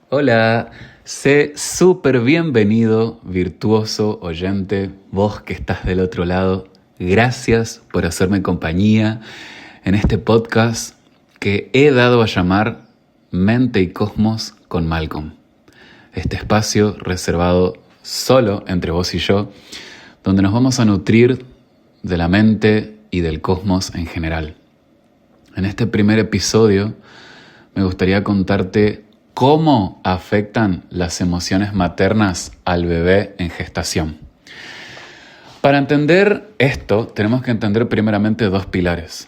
Hola, sé súper bienvenido, virtuoso oyente, vos que estás del otro lado. Gracias por hacerme compañía en este podcast que he dado a llamar Mente y Cosmos con Malcolm. Este espacio reservado solo entre vos y yo, donde nos vamos a nutrir de la mente y del cosmos en general. En este primer episodio me gustaría contarte cómo afectan las emociones maternas al bebé en gestación. Para entender esto, tenemos que entender primeramente dos pilares.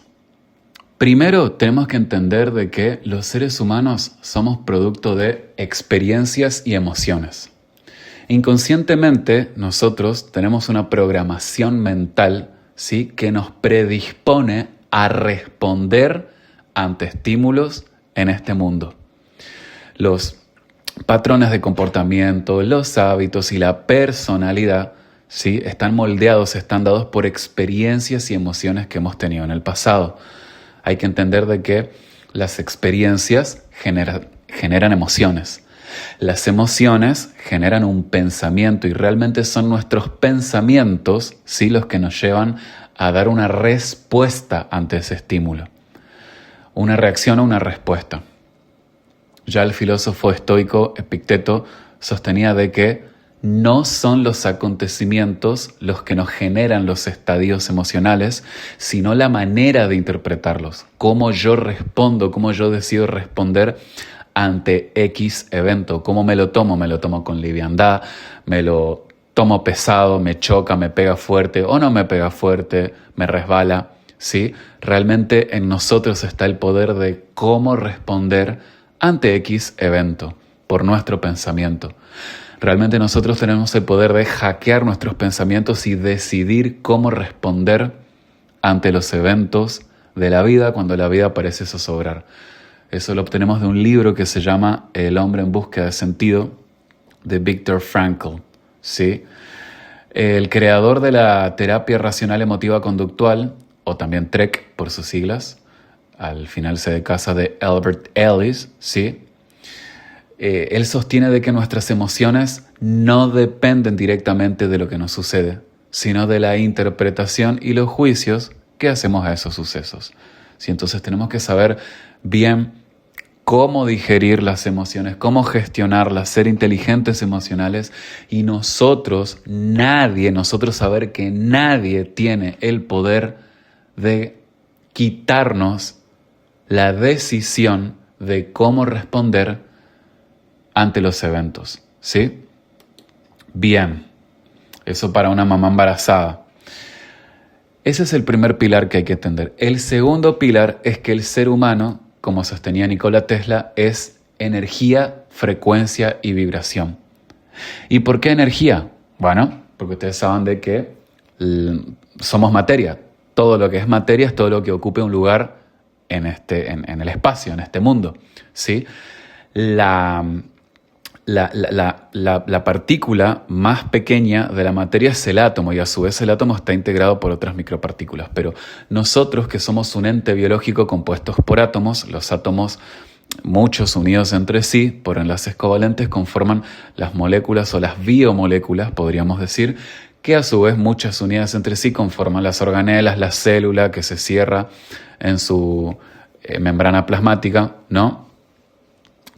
Primero, tenemos que entender de que los seres humanos somos producto de experiencias y emociones. Inconscientemente, nosotros tenemos una programación mental, ¿sí?, que nos predispone a responder ante estímulos en este mundo. Los patrones de comportamiento, los hábitos y la personalidad, ¿sí?, están moldeados, están dados por experiencias y emociones que hemos tenido en el pasado. Hay que entender de que las experiencias generan emociones. Las emociones generan un pensamiento y realmente son nuestros pensamientos, ¿sí?, los que nos llevan a dar una respuesta ante ese estímulo. Una reacción o una respuesta. Ya el filósofo estoico Epicteto sostenía de que no son los acontecimientos los que nos generan los estadios emocionales, sino la manera de interpretarlos, cómo yo respondo, cómo yo decido responder ante X evento, cómo me lo tomo con liviandad, me lo tomo pesado, me choca, me pega fuerte o no me pega fuerte, me resbala, ¿sí? Realmente en nosotros está el poder de cómo responder ante X evento, por nuestro pensamiento. Realmente nosotros tenemos el poder de hackear nuestros pensamientos y decidir cómo responder ante los eventos de la vida cuando la vida parece zozobrar. Eso lo obtenemos de un libro que se llama El hombre en búsqueda de sentido, de Viktor Frankl, ¿sí? El creador de la terapia racional emotiva conductual, o también TREC por sus siglas, al final se decasa de Albert Ellis, ¿sí? Él sostiene de que nuestras emociones no dependen directamente de lo que nos sucede, sino de la interpretación y los juicios que hacemos a esos sucesos. ¿Sí? Entonces tenemos que saber bien cómo digerir las emociones, cómo gestionarlas, ser inteligentes emocionales y nosotros saber que nadie tiene el poder de quitarnos la decisión de cómo responder ante los eventos, ¿sí? Bien, eso para una mamá embarazada. Ese es el primer pilar que hay que entender. El segundo pilar es que el ser humano, como sostenía Nikola Tesla, es energía, frecuencia y vibración. ¿Y por qué energía? Bueno, porque ustedes saben de que somos materia. Todo lo que es materia es todo lo que ocupe un lugar en el espacio, en este mundo, ¿sí? La partícula más pequeña de la materia es el átomo y a su vez el átomo está integrado por otras micropartículas. Pero nosotros, que somos un ente biológico compuestos por átomos, los átomos, muchos unidos entre sí por enlaces covalentes, conforman las moléculas o las biomoléculas, podríamos decir, que a su vez muchas unidas entre sí conforman las organelas, la célula que se cierra en su membrana plasmática, ¿no?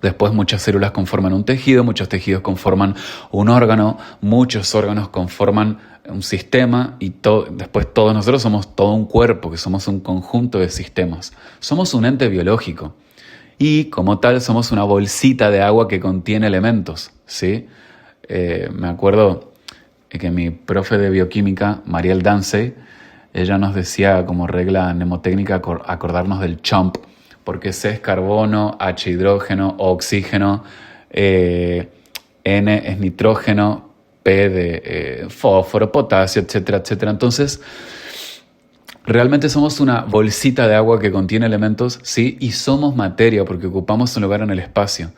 Después muchas células conforman un tejido, muchos tejidos conforman un órgano, muchos órganos conforman un sistema y después todos nosotros somos todo un cuerpo, que somos un conjunto de sistemas. Somos un ente biológico y como tal somos una bolsita de agua que contiene elementos, ¿sí? Me acuerdo que mi profe de bioquímica, Mariel Dancey, ella nos decía como regla mnemotécnica acordarnos del CHOMP, porque C es carbono, H hidrógeno, O oxígeno, N es nitrógeno, P de fósforo, potasio, etcétera, etcétera. Entonces, realmente somos una bolsita de agua que contiene elementos, sí, y somos materia porque ocupamos un lugar en el espacio.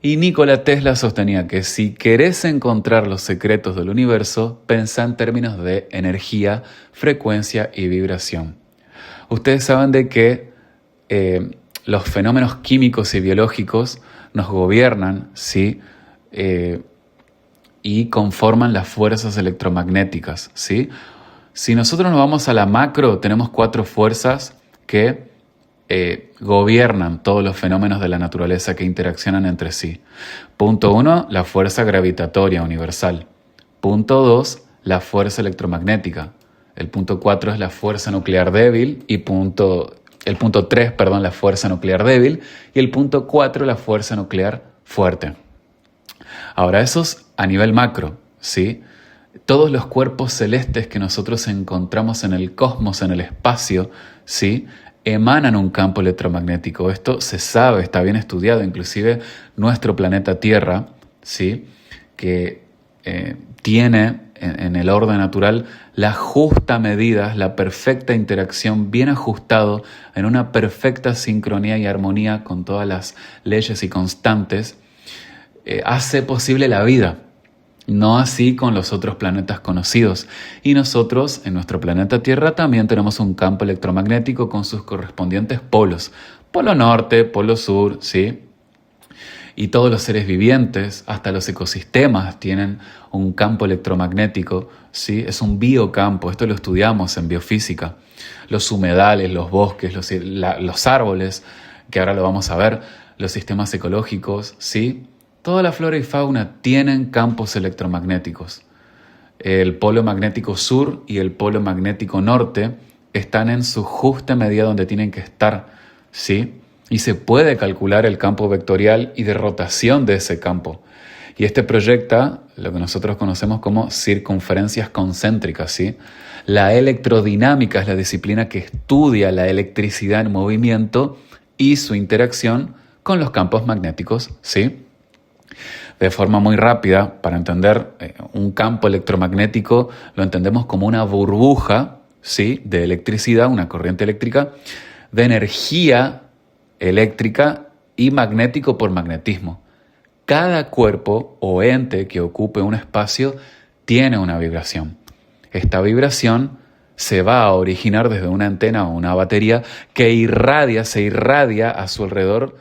Y Nikola Tesla sostenía que si querés encontrar los secretos del universo, pensá en términos de energía, frecuencia y vibración. Ustedes saben de que los fenómenos químicos y biológicos nos gobiernan, ¿sí? Y conforman las fuerzas electromagnéticas, ¿sí? Si nosotros nos vamos a la macro, tenemos 4 fuerzas que gobiernan todos los fenómenos de la naturaleza que interaccionan entre sí. Punto 1, la fuerza gravitatoria universal. Punto 2, la fuerza electromagnética. El punto 4 es la fuerza nuclear débil y el punto 3, perdón, la fuerza nuclear débil y el punto 4, la fuerza nuclear fuerte. Ahora, eso es a nivel macro, ¿sí? Todos los cuerpos celestes que nosotros encontramos en el cosmos, en el espacio, ¿sí? Emanan un campo electromagnético. Esto se sabe, está bien estudiado, inclusive nuestro planeta Tierra, ¿sí? Que tiene en el orden natural la justa medida, la perfecta interacción, bien ajustado, en una perfecta sincronía y armonía con todas las leyes y constantes, hace posible la vida. No así con los otros planetas conocidos. Y nosotros, en nuestro planeta Tierra, también tenemos un campo electromagnético con sus correspondientes polos. Polo norte, polo sur, ¿sí? Y todos los seres vivientes, hasta los ecosistemas, tienen un campo electromagnético, ¿sí? Es un biocampo, esto lo estudiamos en biofísica. Los humedales, los bosques, los árboles, que ahora lo vamos a ver, los sistemas ecológicos, ¿sí? Toda la flora y fauna tienen campos electromagnéticos. El polo magnético sur y el polo magnético norte están en su justa medida donde tienen que estar, ¿sí? Y se puede calcular el campo vectorial y de rotación de ese campo. Y este proyecta lo que nosotros conocemos como circunferencias concéntricas, ¿sí? La electrodinámica es la disciplina que estudia la electricidad en movimiento y su interacción con los campos magnéticos, ¿sí? De forma muy rápida, para entender un campo electromagnético, lo entendemos como una burbuja, ¿sí? De electricidad, una corriente eléctrica, de energía eléctrica y magnético por magnetismo. Cada cuerpo o ente que ocupe un espacio tiene una vibración. Esta vibración se va a originar desde una antena o una batería que se irradia a su alrededor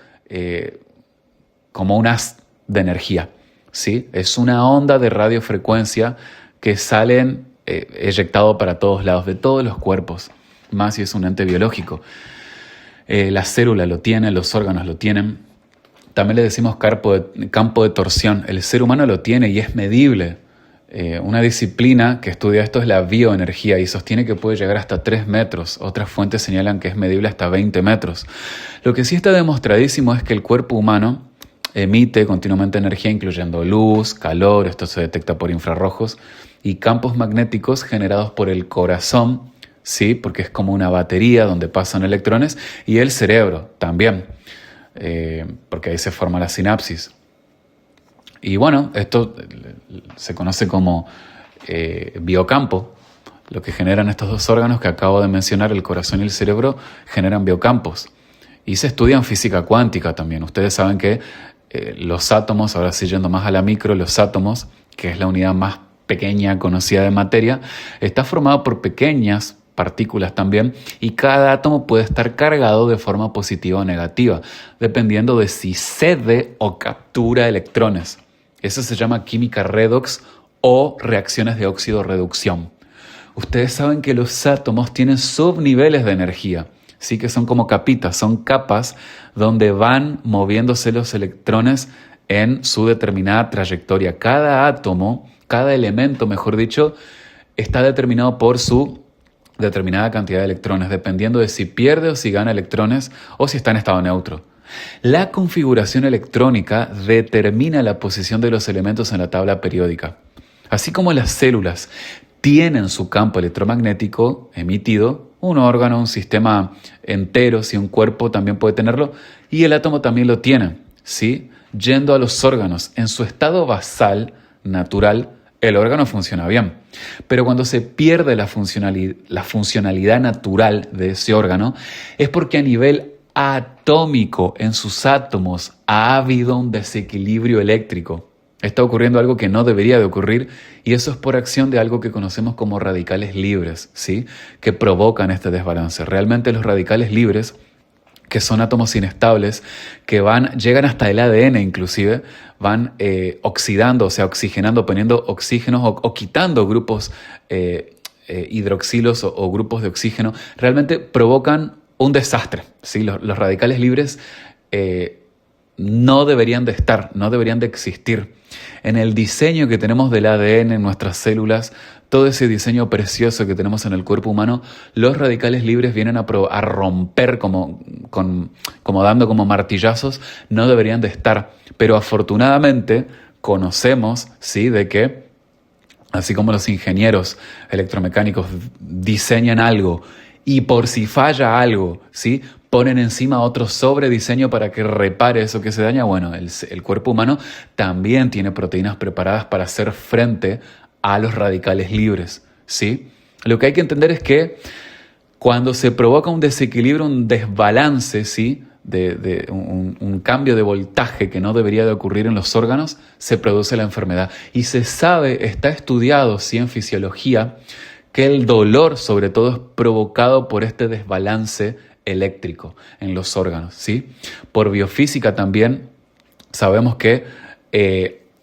como un haz de energía, ¿sí? Es una onda de radiofrecuencia que sale eyectado para todos lados, de todos los cuerpos, más si es un ente biológico. La célula lo tiene, los órganos lo tienen. También le decimos campo de torsión. El ser humano lo tiene y es medible. Una disciplina que estudia esto es la bioenergía y sostiene que puede llegar hasta 3 metros. Otras fuentes señalan que es medible hasta 20 metros. Lo que sí está demostradísimo es que el cuerpo humano emite continuamente energía, incluyendo luz, calor, esto se detecta por infrarrojos, y campos magnéticos generados por el corazón, ¿sí? Porque es como una batería donde pasan electrones, y el cerebro también, porque ahí se forma la sinapsis. Y bueno, esto se conoce como biocampo. Lo que generan estos 2 órganos que acabo de mencionar, el corazón y el cerebro, generan biocampos. Y se estudia en física cuántica también. Ustedes saben que los átomos, ahora sí yendo más a la micro, los átomos, que es la unidad más pequeña conocida de materia, está formado por pequeñas partículas también, y cada átomo puede estar cargado de forma positiva o negativa, dependiendo de si cede o captura electrones. Eso se llama química redox o reacciones de óxido-reducción. Ustedes saben que los átomos tienen subniveles de energía, sí, que son como capitas, son capas donde van moviéndose los electrones en su determinada trayectoria. Cada átomo, cada elemento, mejor dicho, está determinado por su determinada cantidad de electrones, dependiendo de si pierde o si gana electrones o si está en estado neutro. La configuración electrónica determina la posición de los elementos en la tabla periódica. Así como las células tienen su campo electromagnético emitido, un órgano, un sistema entero, si un cuerpo también puede tenerlo, y el átomo también lo tiene, ¿sí? Yendo a los órganos, en su estado basal, natural, el órgano funciona bien. Pero cuando se pierde la funcionalidad natural de ese órgano, es porque a nivel atómico, en sus átomos, ha habido un desequilibrio eléctrico. Está ocurriendo algo que no debería de ocurrir, y eso es por acción de algo que conocemos como radicales libres, ¿sí? Que provocan este desbalance. Realmente los radicales libres, que son átomos inestables, que llegan hasta el ADN inclusive, van oxidando, o sea, oxigenando, poniendo oxígenos o quitando grupos hidroxilos o grupos de oxígeno, realmente provocan un desastre, ¿sí? Los radicales libres no deberían de estar, no deberían de existir. En el diseño que tenemos del ADN en nuestras células, todo ese diseño precioso que tenemos en el cuerpo humano, los radicales libres vienen a romper como dando como martillazos, no deberían de estar. Pero afortunadamente conocemos, ¿sí?, de que así como los ingenieros electromecánicos diseñan algo y por si falla algo, ¿sí?, ponen encima otro sobrediseño para que repare eso que se daña. Bueno, el cuerpo humano también tiene proteínas preparadas para hacer frente a los radicales libres, ¿sí? Lo que hay que entender es que cuando se provoca un desequilibrio, un desbalance, ¿sí?, un cambio de voltaje que no debería de ocurrir en los órganos, se produce la enfermedad. Y se sabe, está estudiado, ¿sí?, en fisiología, que el dolor sobre todo es provocado por este desbalance eléctrico en los órganos, ¿sí? Por biofísica también sabemos que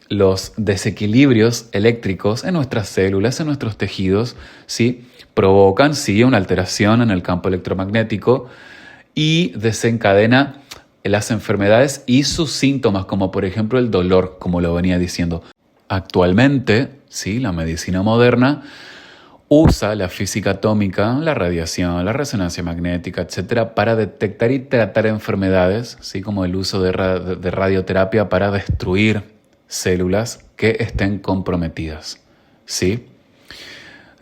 los desequilibrios eléctricos en nuestras células, en nuestros tejidos, ¿sí?, provocan, sí, una alteración en el campo electromagnético y desencadena las enfermedades y sus síntomas, como por ejemplo el dolor, como lo venía diciendo. Actualmente, sí, la medicina moderna usa la física atómica, la radiación, la resonancia magnética, etcétera, para detectar y tratar enfermedades, ¿sí?, como el uso de radioterapia para destruir células que estén comprometidas, ¿sí?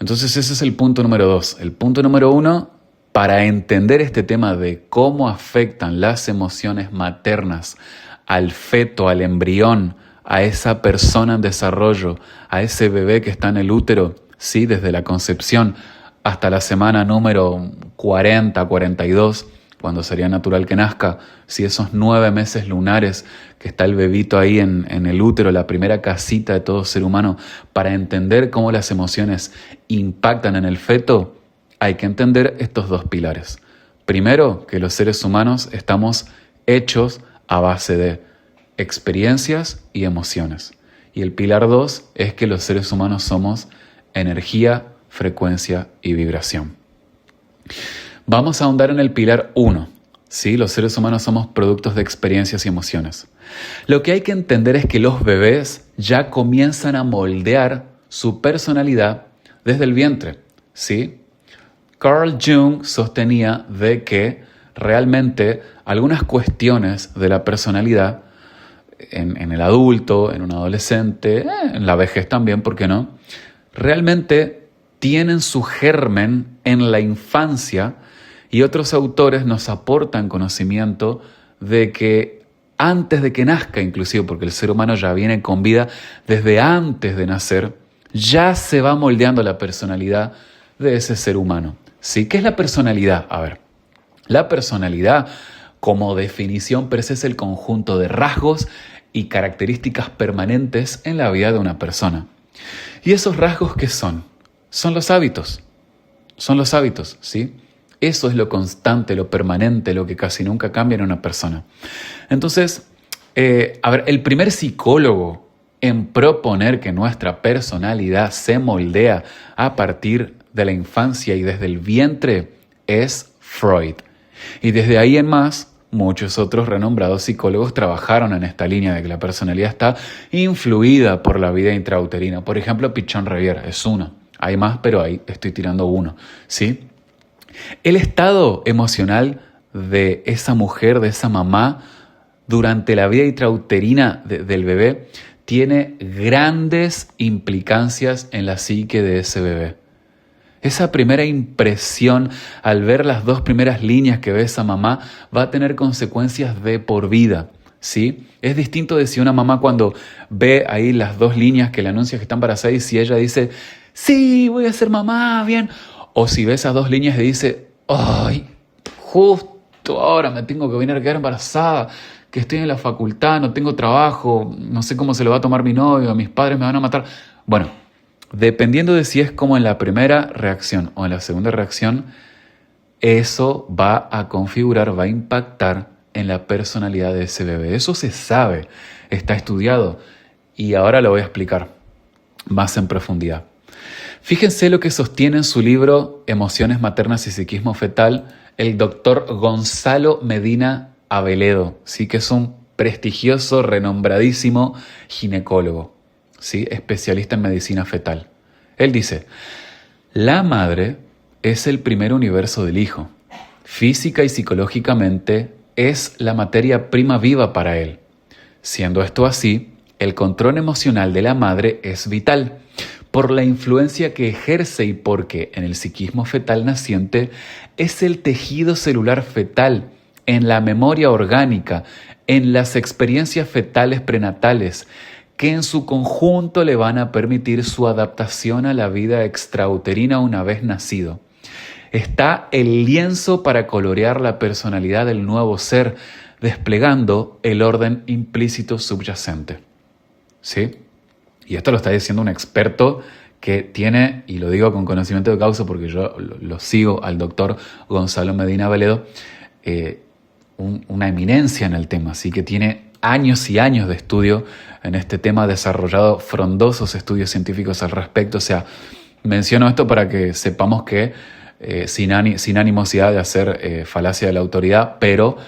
Entonces ese es el punto número 2. El punto número 1, para entender este tema de cómo afectan las emociones maternas al feto, al embrión, a esa persona en desarrollo, a ese bebé que está en el útero, ¿sí?, desde la concepción hasta la semana número 40, 42, cuando sería natural que nazca, si esos 9 meses lunares que está el bebito ahí en el útero, la primera casita de todo ser humano, para entender cómo las emociones impactan en el feto, hay que entender estos 2 pilares. Primero, que los seres humanos estamos hechos a base de experiencias y emociones. Y el pilar 2 es que los seres humanos somos energía, frecuencia y vibración. Vamos a ahondar en el pilar 1. ¿Sí? Los seres humanos somos productos de experiencias y emociones. Lo que hay que entender es que los bebés ya comienzan a moldear su personalidad desde el vientre, ¿sí? Carl Jung sostenía de que realmente algunas cuestiones de la personalidad en el adulto, en un adolescente, en la vejez también, ¿por qué no?, realmente tienen su germen en la infancia, y otros autores nos aportan conocimiento de que antes de que nazca, inclusive, porque el ser humano ya viene con vida desde antes de nacer, ya se va moldeando la personalidad de ese ser humano. ¿Sí? ¿Qué es la personalidad? A ver, la personalidad, como definición per se, es el conjunto de rasgos y características permanentes en la vida de una persona. ¿Y esos rasgos qué son? Son los hábitos. Son los hábitos, ¿sí? Eso es lo constante, lo permanente, lo que casi nunca cambia en una persona. Entonces, el primer psicólogo en proponer que nuestra personalidad se moldea a partir de la infancia y desde el vientre es Freud. Y desde ahí en más, muchos otros renombrados psicólogos trabajaron en esta línea de que la personalidad está influida por la vida intrauterina. Por ejemplo, Pichon Rivière es uno. Hay más, pero ahí estoy tirando uno, ¿sí? El estado emocional de esa mujer, de esa mamá, durante la vida intrauterina del bebé, tiene grandes implicancias en la psique de ese bebé. Esa primera impresión, al ver las 2 primeras líneas que ve esa mamá, va a tener consecuencias de por vida, ¿sí? Es distinto de si una mamá cuando ve ahí las 2 líneas que le anuncia que está embarazada y si ella dice, sí, voy a ser mamá, bien. O si ve esas 2 líneas y dice, ay, justo ahora me tengo que venir a quedar embarazada, que estoy en la facultad, no tengo trabajo, no sé cómo se lo va a tomar mi novio, mis padres me van a matar. Bueno, dependiendo de si es como en la primera reacción o en la segunda reacción, eso va a configurar, va a impactar en la personalidad de ese bebé. Eso se sabe, está estudiado y ahora lo voy a explicar más en profundidad. Fíjense lo que sostiene en su libro Emociones maternas y psiquismo fetal el doctor Gonzalo Medina Aveledo, ¿sí? Que es un prestigioso, renombradísimo ginecólogo, ¿sí? Especialista en medicina fetal. Él dice: la madre es el primer universo del hijo. Física y psicológicamente es la materia prima viva para él. Siendo esto así, el control emocional de la madre es vital por la influencia que ejerce y porque en el psiquismo fetal naciente es el tejido celular fetal, en la memoria orgánica, en las experiencias fetales prenatales, que en su conjunto le van a permitir su adaptación a la vida extrauterina una vez nacido. Está el lienzo para colorear la personalidad del nuevo ser, desplegando el orden implícito subyacente. ¿Sí? Y esto lo está diciendo un experto que tiene, y lo digo con conocimiento de causa porque yo lo sigo al doctor Gonzalo Medina Veledo, una eminencia en el tema, así que tiene años y años de estudio en este tema, ha desarrollado frondosos estudios científicos al respecto. O sea, menciono esto para que sepamos que sin animosidad de hacer falacia de la autoridad, pero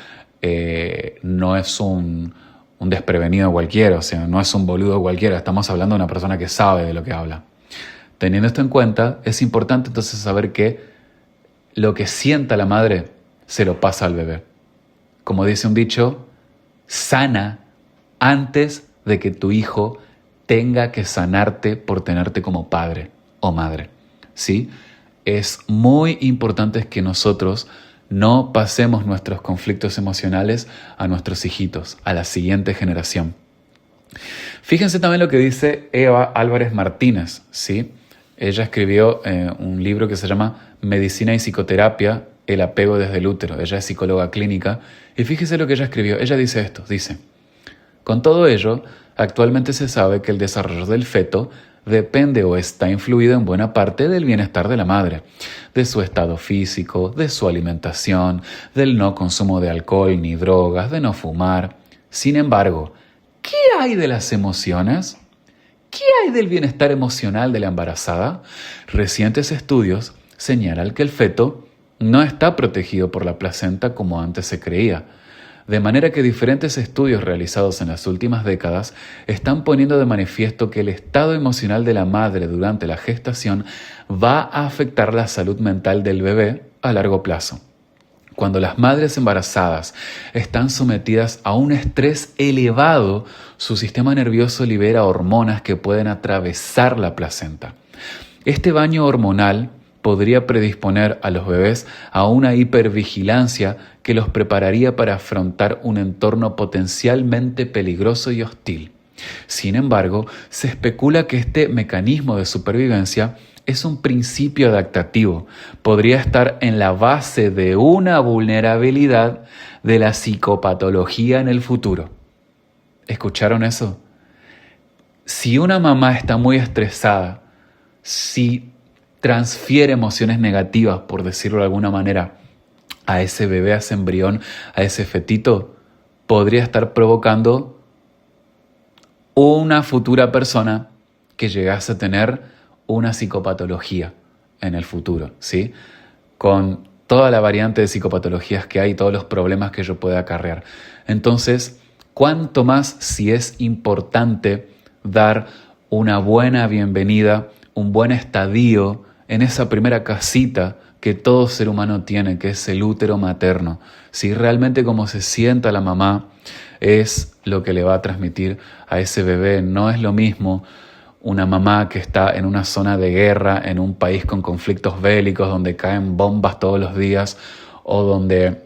no es un desprevenido cualquiera, o sea, no es un boludo cualquiera, estamos hablando de una persona que sabe de lo que habla. Teniendo esto en cuenta, es importante entonces saber que lo que sienta la madre se lo pasa al bebé. Como dice un dicho, sana antes de que tu hijo tenga que sanarte por tenerte como padre o madre, ¿sí? Es muy importante que nosotros no pasemos nuestros conflictos emocionales a nuestros hijitos, a la siguiente generación. Fíjense también lo que dice Eva Álvarez Martínez, ¿sí? Ella escribió un libro que se llama Medicina y Psicoterapia, el apego desde el útero. Ella es psicóloga clínica y fíjese lo que ella escribió. Ella dice esto, dice: con todo ello, actualmente se sabe que el desarrollo del feto depende o está influido en buena parte del bienestar de la madre, de su estado físico, de su alimentación, del no consumo de alcohol ni drogas, de no fumar. Sin embargo, ¿qué hay de las emociones? ¿Qué hay del bienestar emocional de la embarazada? Recientes estudios señalan que el feto no está protegido por la placenta como antes se creía. De manera que diferentes estudios realizados en las últimas décadas están poniendo de manifiesto que el estado emocional de la madre durante la gestación va a afectar la salud mental del bebé a largo plazo. Cuando las madres embarazadas están sometidas a un estrés elevado, su sistema nervioso libera hormonas que pueden atravesar la placenta. Este baño hormonal podría predisponer a los bebés a una hipervigilancia que los prepararía para afrontar un entorno potencialmente peligroso y hostil. Sin embargo, se especula que este mecanismo de supervivencia es un principio adaptativo. Podría estar en la base de una vulnerabilidad de la psicopatología en el futuro. ¿Escucharon eso? Si una mamá está muy estresada, si transfiere emociones negativas, por decirlo de alguna manera, a ese bebé, a ese embrión, a ese fetito, podría estar provocando una futura persona que llegase a tener una psicopatología en el futuro, ¿sí? Con toda la variante de psicopatologías que hay, todos los problemas que ello puede acarrear. Entonces, cuánto más si es importante dar una buena bienvenida, un buen estadio en esa primera casita que todo ser humano tiene, que es el útero materno. Si realmente como se sienta la mamá es lo que le va a transmitir a ese bebé. No es lo mismo una mamá que está en una zona de guerra, en un país con conflictos bélicos, donde caen bombas todos los días, o donde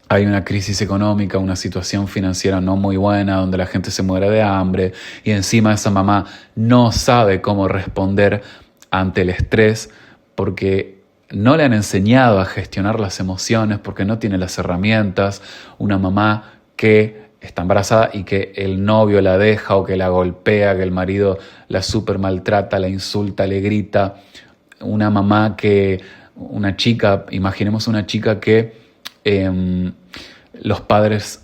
hay una crisis económica, una situación financiera no muy buena, donde la gente se muere de hambre, y encima esa mamá no sabe cómo responder ante el estrés, porque no le han enseñado a gestionar las emociones, porque no tiene las herramientas. Una mamá que está embarazada y que el novio la deja o que la golpea, que el marido la súper maltrata, la insulta, le grita. Una mamá que una chica, imaginemos una chica que los padres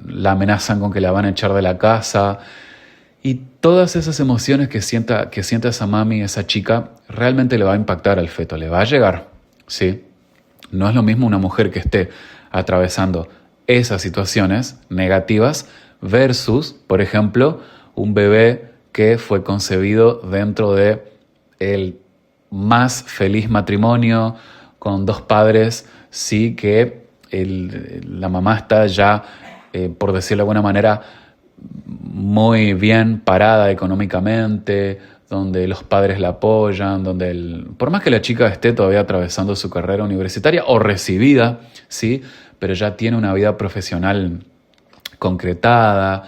la amenazan con que la van a echar de la casa, y todas esas emociones que sienta esa mami, esa chica, realmente le va a impactar al feto, le va a llegar, ¿sí? No es lo mismo una mujer que esté atravesando esas situaciones negativas versus, por ejemplo, un bebé que fue concebido dentro de el más feliz matrimonio con dos padres, sí, que la mamá está ya, por decirlo de alguna manera, muy bien parada económicamente, donde los padres la apoyan, donde por más que la chica esté todavía atravesando su carrera universitaria o recibida, ¿sí? Pero ya tiene una vida profesional concretada.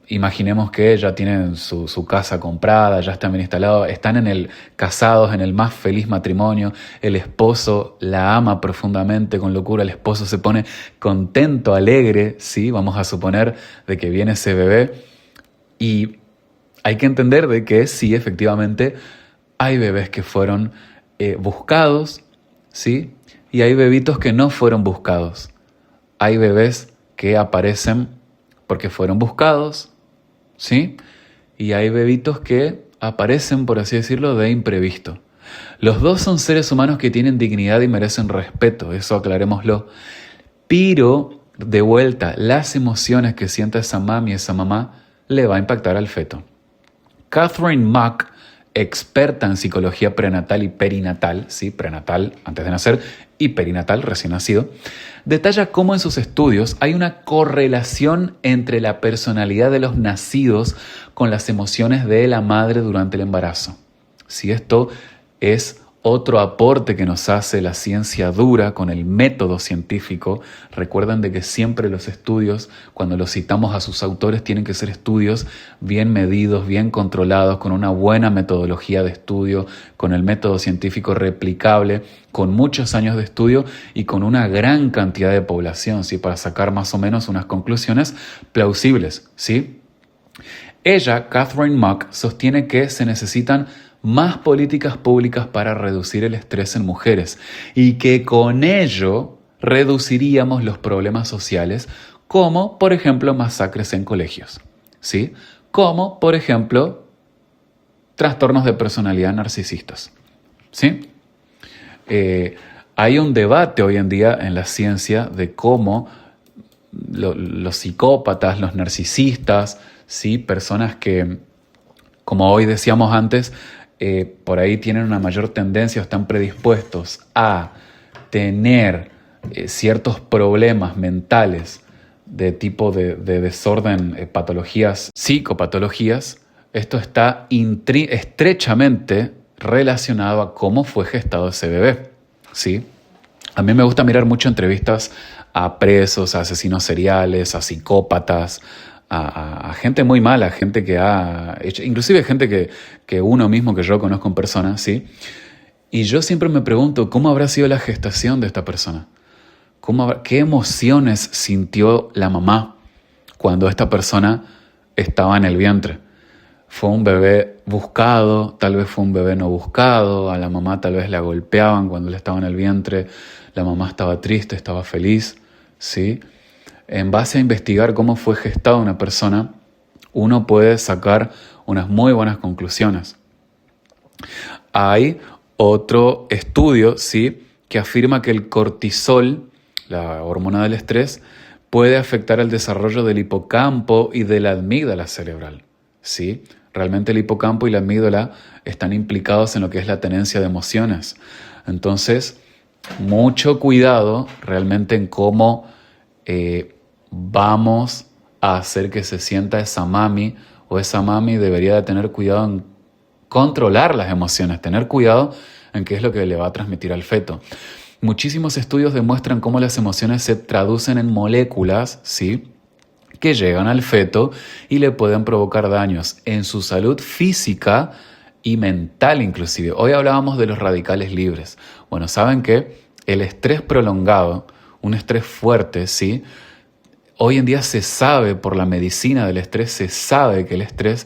Imaginemos que ya tienen su casa comprada, ya están bien instalados, están casados en el más feliz matrimonio, el esposo la ama profundamente con locura, el esposo se pone contento, alegre, ¿sí? Vamos a suponer de que viene ese bebé, y hay que entender de que sí, efectivamente, hay bebés que fueron buscados, ¿sí? Y hay bebitos que no fueron buscados. Hay bebés que aparecen porque fueron buscados, ¿sí? Y hay bebitos que aparecen, por así decirlo, de imprevisto. Los dos son seres humanos que tienen dignidad y merecen respeto, eso aclarémoslo. Pero, de vuelta, las emociones que sienta esa mami, esa mamá, le va a impactar al feto. Catherine Mack, experta en psicología prenatal y perinatal, ¿sí? Prenatal antes de nacer y perinatal recién nacido, detalla cómo en sus estudios hay una correlación entre la personalidad de los nacidos con las emociones de la madre durante el embarazo. Si esto es otro aporte que nos hace la ciencia dura con el método científico. Recuerden de que siempre los estudios, cuando los citamos a sus autores, tienen que ser estudios bien medidos, bien controlados, con una buena metodología de estudio, con el método científico replicable, con muchos años de estudio y con una gran cantidad de población, ¿sí? Para sacar más o menos unas conclusiones plausibles, ¿sí? Ella, Catherine Mack, sostiene que se necesitan más políticas públicas para reducir el estrés en mujeres y que con ello reduciríamos los problemas sociales como, por ejemplo, masacres en colegios, ¿sí? Como, por ejemplo, trastornos de personalidad narcisistas, ¿sí? Hay un debate hoy en día en la ciencia de cómo los psicópatas, los narcisistas, ¿sí? Personas que, como hoy decíamos antes, por ahí tienen una mayor tendencia o están predispuestos a tener ciertos problemas mentales de tipo de desorden, patologías, psicopatologías. Esto está estrechamente relacionado a cómo fue gestado ese bebé, ¿sí? A mí me gusta mirar mucho entrevistas a presos, a asesinos seriales, a psicópatas, a gente muy mala, gente que ha hecho, inclusive gente que uno mismo, que yo conozco en persona, ¿sí? Y yo siempre me pregunto, ¿cómo habrá sido la gestación de esta persona? ¿Qué emociones sintió la mamá cuando esta persona estaba en el vientre? ¿Fue un bebé buscado? Tal vez fue un bebé no buscado. A la mamá tal vez la golpeaban cuando él estaba en el vientre. La mamá estaba triste, estaba feliz, ¿sí? En base a investigar cómo fue gestada una persona, uno puede sacar unas muy buenas conclusiones. Hay otro estudio, ¿sí?, que afirma que el cortisol, la hormona del estrés, puede afectar el desarrollo del hipocampo y de la amígdala cerebral, ¿sí? Realmente el hipocampo y la amígdala están implicados en lo que es la tenencia de emociones. Entonces, mucho cuidado realmente en cómo vamos a hacer que se sienta esa mami, o esa mami debería de tener cuidado en controlar las emociones, tener cuidado en qué es lo que le va a transmitir al feto. Muchísimos estudios demuestran cómo las emociones se traducen en moléculas, ¿sí?, que llegan al feto y le pueden provocar daños en su salud física y mental inclusive. Hoy hablábamos de los radicales libres. Bueno, saben que el estrés prolongado, un estrés fuerte, ¿sí?, hoy en día se sabe por la medicina del estrés, se sabe que el estrés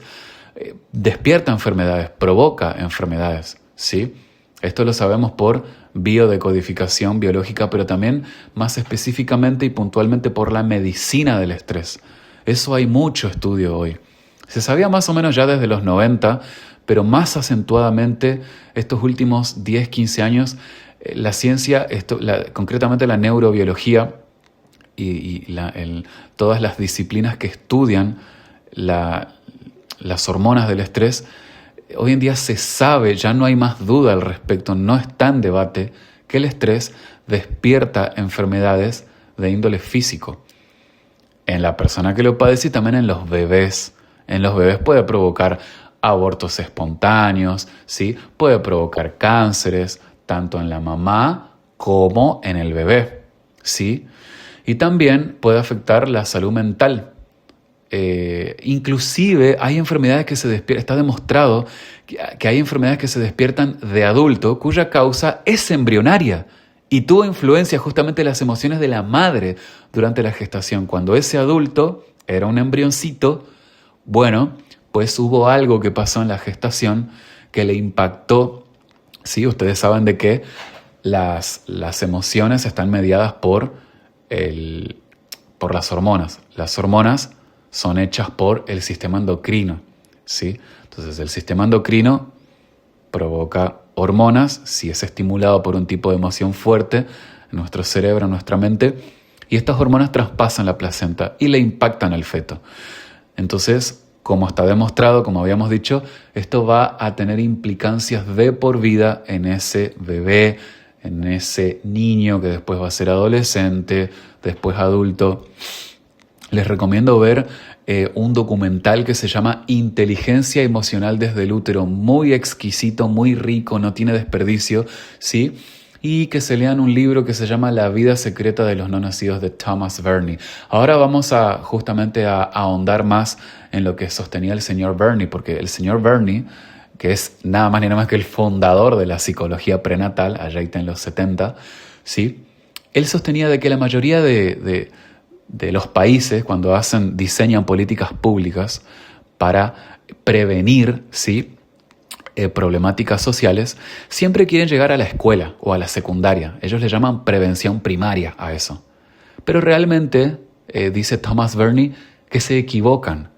despierta enfermedades, provoca enfermedades, ¿sí? Esto lo sabemos por biodecodificación biológica, pero también más específicamente y puntualmente por la medicina del estrés. Eso hay mucho estudio hoy. Se sabía más o menos ya desde los 90, pero más acentuadamente estos últimos 10, 15 años, la ciencia, concretamente la neurobiología y todas las disciplinas que estudian las hormonas del estrés, hoy en día se sabe, ya no hay más duda al respecto, no está en debate, que el estrés despierta enfermedades de índole físico. En la persona que lo padece y también en los bebés. En los bebés puede provocar abortos espontáneos, ¿sí? Puede provocar cánceres, tanto en la mamá como en el bebé, ¿sí? Y también puede afectar la salud mental. Inclusive hay enfermedades que se despiertan, está demostrado que hay enfermedades que se despiertan de adulto cuya causa es embrionaria y tuvo influencia justamente en las emociones de la madre durante la gestación. Cuando ese adulto era un embrioncito, bueno, pues hubo algo que pasó en la gestación que le impactó. Sí, ustedes saben de que las emociones están mediadas por las hormonas. Las hormonas son hechas por el sistema endocrino, ¿sí? Entonces el sistema endocrino provoca hormonas si es estimulado por un tipo de emoción fuerte en nuestro cerebro, en nuestra mente, y estas hormonas traspasan la placenta y le impactan al feto. Entonces, como está demostrado, como habíamos dicho, esto va a tener implicancias de por vida en ese bebé, en ese niño que después va a ser adolescente, después adulto. Les recomiendo ver un documental que se llama Inteligencia Emocional desde el Útero, muy exquisito, muy rico, no tiene desperdicio, ¿sí? Y que se lean un libro que se llama La vida secreta de los no nacidos de Thomas Berney. Ahora vamos justamente a ahondar más en lo que sostenía el señor Berney, porque el señor Berney, que es nada más ni nada más que el fundador de la psicología prenatal, allá en los 70, ¿sí? Él sostenía de que la mayoría de los países, cuando diseñan políticas públicas para prevenir, ¿sí?, problemáticas sociales, siempre quieren llegar a la escuela o a la secundaria. Ellos le llaman prevención primaria a eso. Pero realmente, dice Thomas Berney, que se equivocan.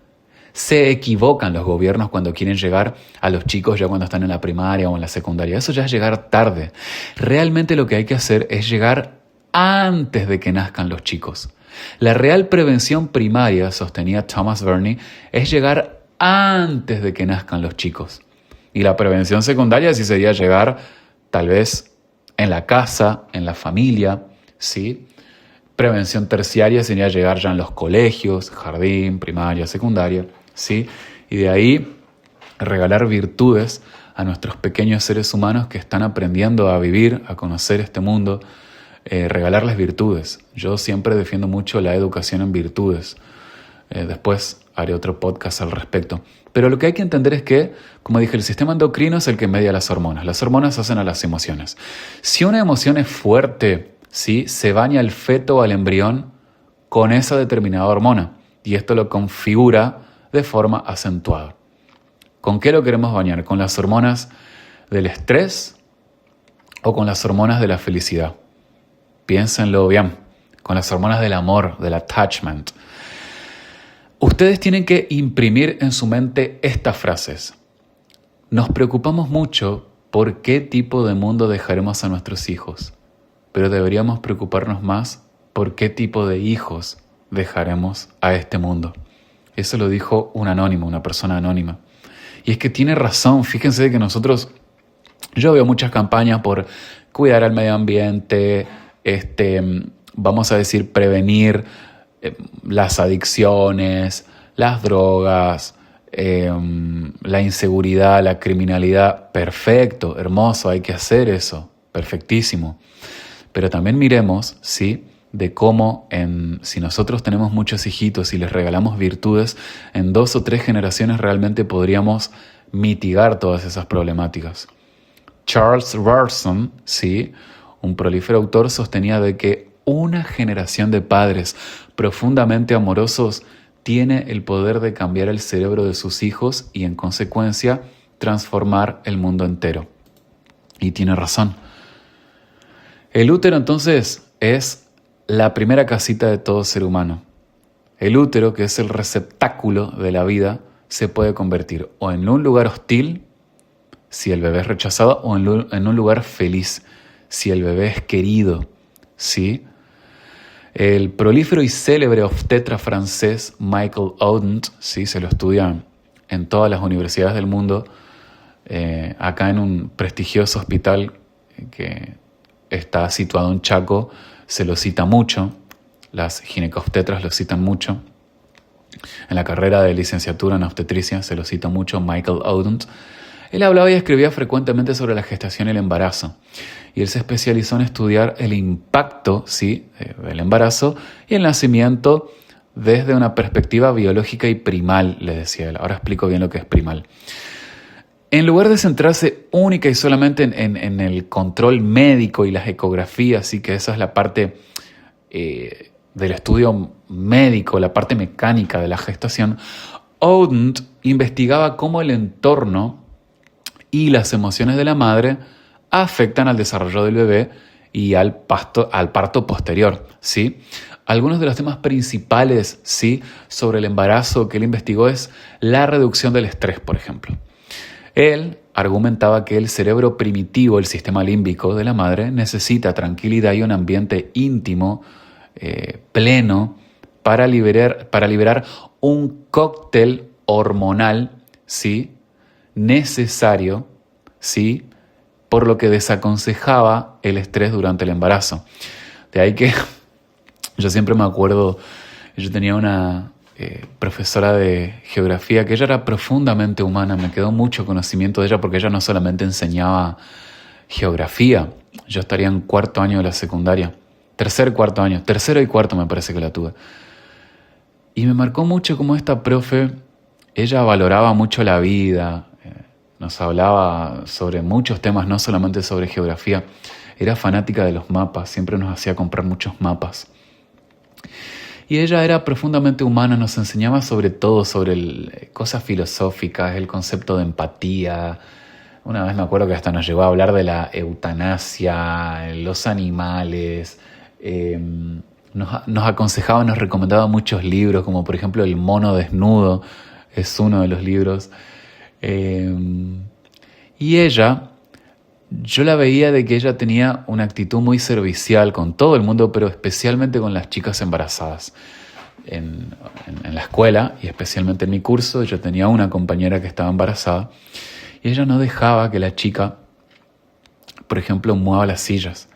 Se equivocan los gobiernos cuando quieren llegar a los chicos ya cuando están en la primaria o en la secundaria. Eso ya es llegar tarde. Realmente lo que hay que hacer es llegar antes de que nazcan los chicos. La real prevención primaria, sostenía Thomas Berney, es llegar antes de que nazcan los chicos. Y la prevención secundaria sí sería llegar tal vez en la casa, en la familia, ¿sí? Prevención terciaria sería llegar ya en los colegios, jardín, primaria, secundaria, ¿sí? Y de ahí regalar virtudes a nuestros pequeños seres humanos que están aprendiendo a vivir, a conocer este mundo, regalarles virtudes. Yo siempre defiendo mucho la educación en virtudes. Después haré otro podcast al respecto. Pero lo que hay que entender es que, como dije, el sistema endocrino es el que media las hormonas. Las hormonas hacen a las emociones. Si una emoción es fuerte, ¿sí?, se baña el feto o al embrión con esa determinada hormona. Y esto lo configura de forma acentuada. ¿Con qué lo queremos bañar? ¿Con las hormonas del estrés o con las hormonas de la felicidad? Piénsenlo bien. Con las hormonas del amor, del attachment. Ustedes tienen que imprimir en su mente estas frases. Nos preocupamos mucho por qué tipo de mundo dejaremos a nuestros hijos, pero deberíamos preocuparnos más por qué tipo de hijos dejaremos a este mundo. Eso lo dijo un anónimo, una persona anónima. Y es que tiene razón. Fíjense que yo veo muchas campañas por cuidar al medio ambiente, vamos a decir, prevenir las adicciones, las drogas, la inseguridad, la criminalidad. Perfecto, hermoso, hay que hacer eso, perfectísimo. Pero también miremos, ¿sí?, de cómo si nosotros tenemos muchos hijitos y les regalamos virtudes, en 2 o 3 generaciones realmente podríamos mitigar todas esas problemáticas. Charles Rarson, ¿sí?, un prolífero autor, sostenía de que una generación de padres profundamente amorosos tiene el poder de cambiar el cerebro de sus hijos y, en consecuencia, transformar el mundo entero. Y tiene razón. El útero entonces es la primera casita de todo ser humano. El útero, que es el receptáculo de la vida, se puede convertir o en un lugar hostil, si el bebé es rechazado, o en un lugar feliz, si el bebé es querido, ¿sí? El prolífero y célebre obstetra francés Michael Audent, ¿sí? Se lo estudia en todas las universidades del mundo, acá en un prestigioso hospital que está situado en Chaco, se lo cita mucho, las ginecobstetras lo citan mucho. En la carrera de licenciatura en obstetricia se lo cita mucho Michael Audent. Él hablaba y escribía frecuentemente sobre la gestación y el embarazo. Y él se especializó en estudiar el impacto, ¿sí?, del embarazo y el nacimiento desde una perspectiva biológica y primal, le decía él. Ahora explico bien lo que es primal. En lugar de centrarse única y solamente en el control médico y las ecografías, ¿sí?, que esa es la parte del estudio médico, la parte mecánica de la gestación, Audent investigaba cómo el entorno y las emociones de la madre afectan al desarrollo del bebé y al parto posterior, ¿sí? Algunos de los temas principales, ¿sí?, sobre el embarazo que él investigó es la reducción del estrés, por ejemplo. Él argumentaba que el cerebro primitivo, el sistema límbico de la madre, necesita tranquilidad y un ambiente íntimo, pleno, para liberar un cóctel hormonal, ¿sí?, necesario, ¿sí?, por lo que desaconsejaba el estrés durante el embarazo. De ahí que yo siempre me acuerdo, yo tenía una profesora de geografía que ella era profundamente humana, me quedó mucho conocimiento de ella porque ella no solamente enseñaba geografía, yo estaría en cuarto año de la secundaria, tercero y cuarto me parece que la tuve. Y me marcó mucho cómo esta profe, ella valoraba mucho la vida, nos hablaba sobre muchos temas, no solamente sobre geografía. Era fanática de los mapas, siempre nos hacía comprar muchos mapas. Y ella era profundamente humana, nos enseñaba sobre todo, sobre cosas filosóficas, el concepto de empatía. Una vez me acuerdo que hasta nos llegó a hablar de la eutanasia, los animales. Nos aconsejaba, nos recomendaba muchos libros, como por ejemplo El mono desnudo, es uno de los libros. Y ella, yo la veía de que ella tenía una actitud muy servicial con todo el mundo, pero especialmente con las chicas embarazadas. En la escuela, y especialmente en mi curso, yo tenía una compañera que estaba embarazada, y ella no dejaba que la chica, por ejemplo, mueva las sillas.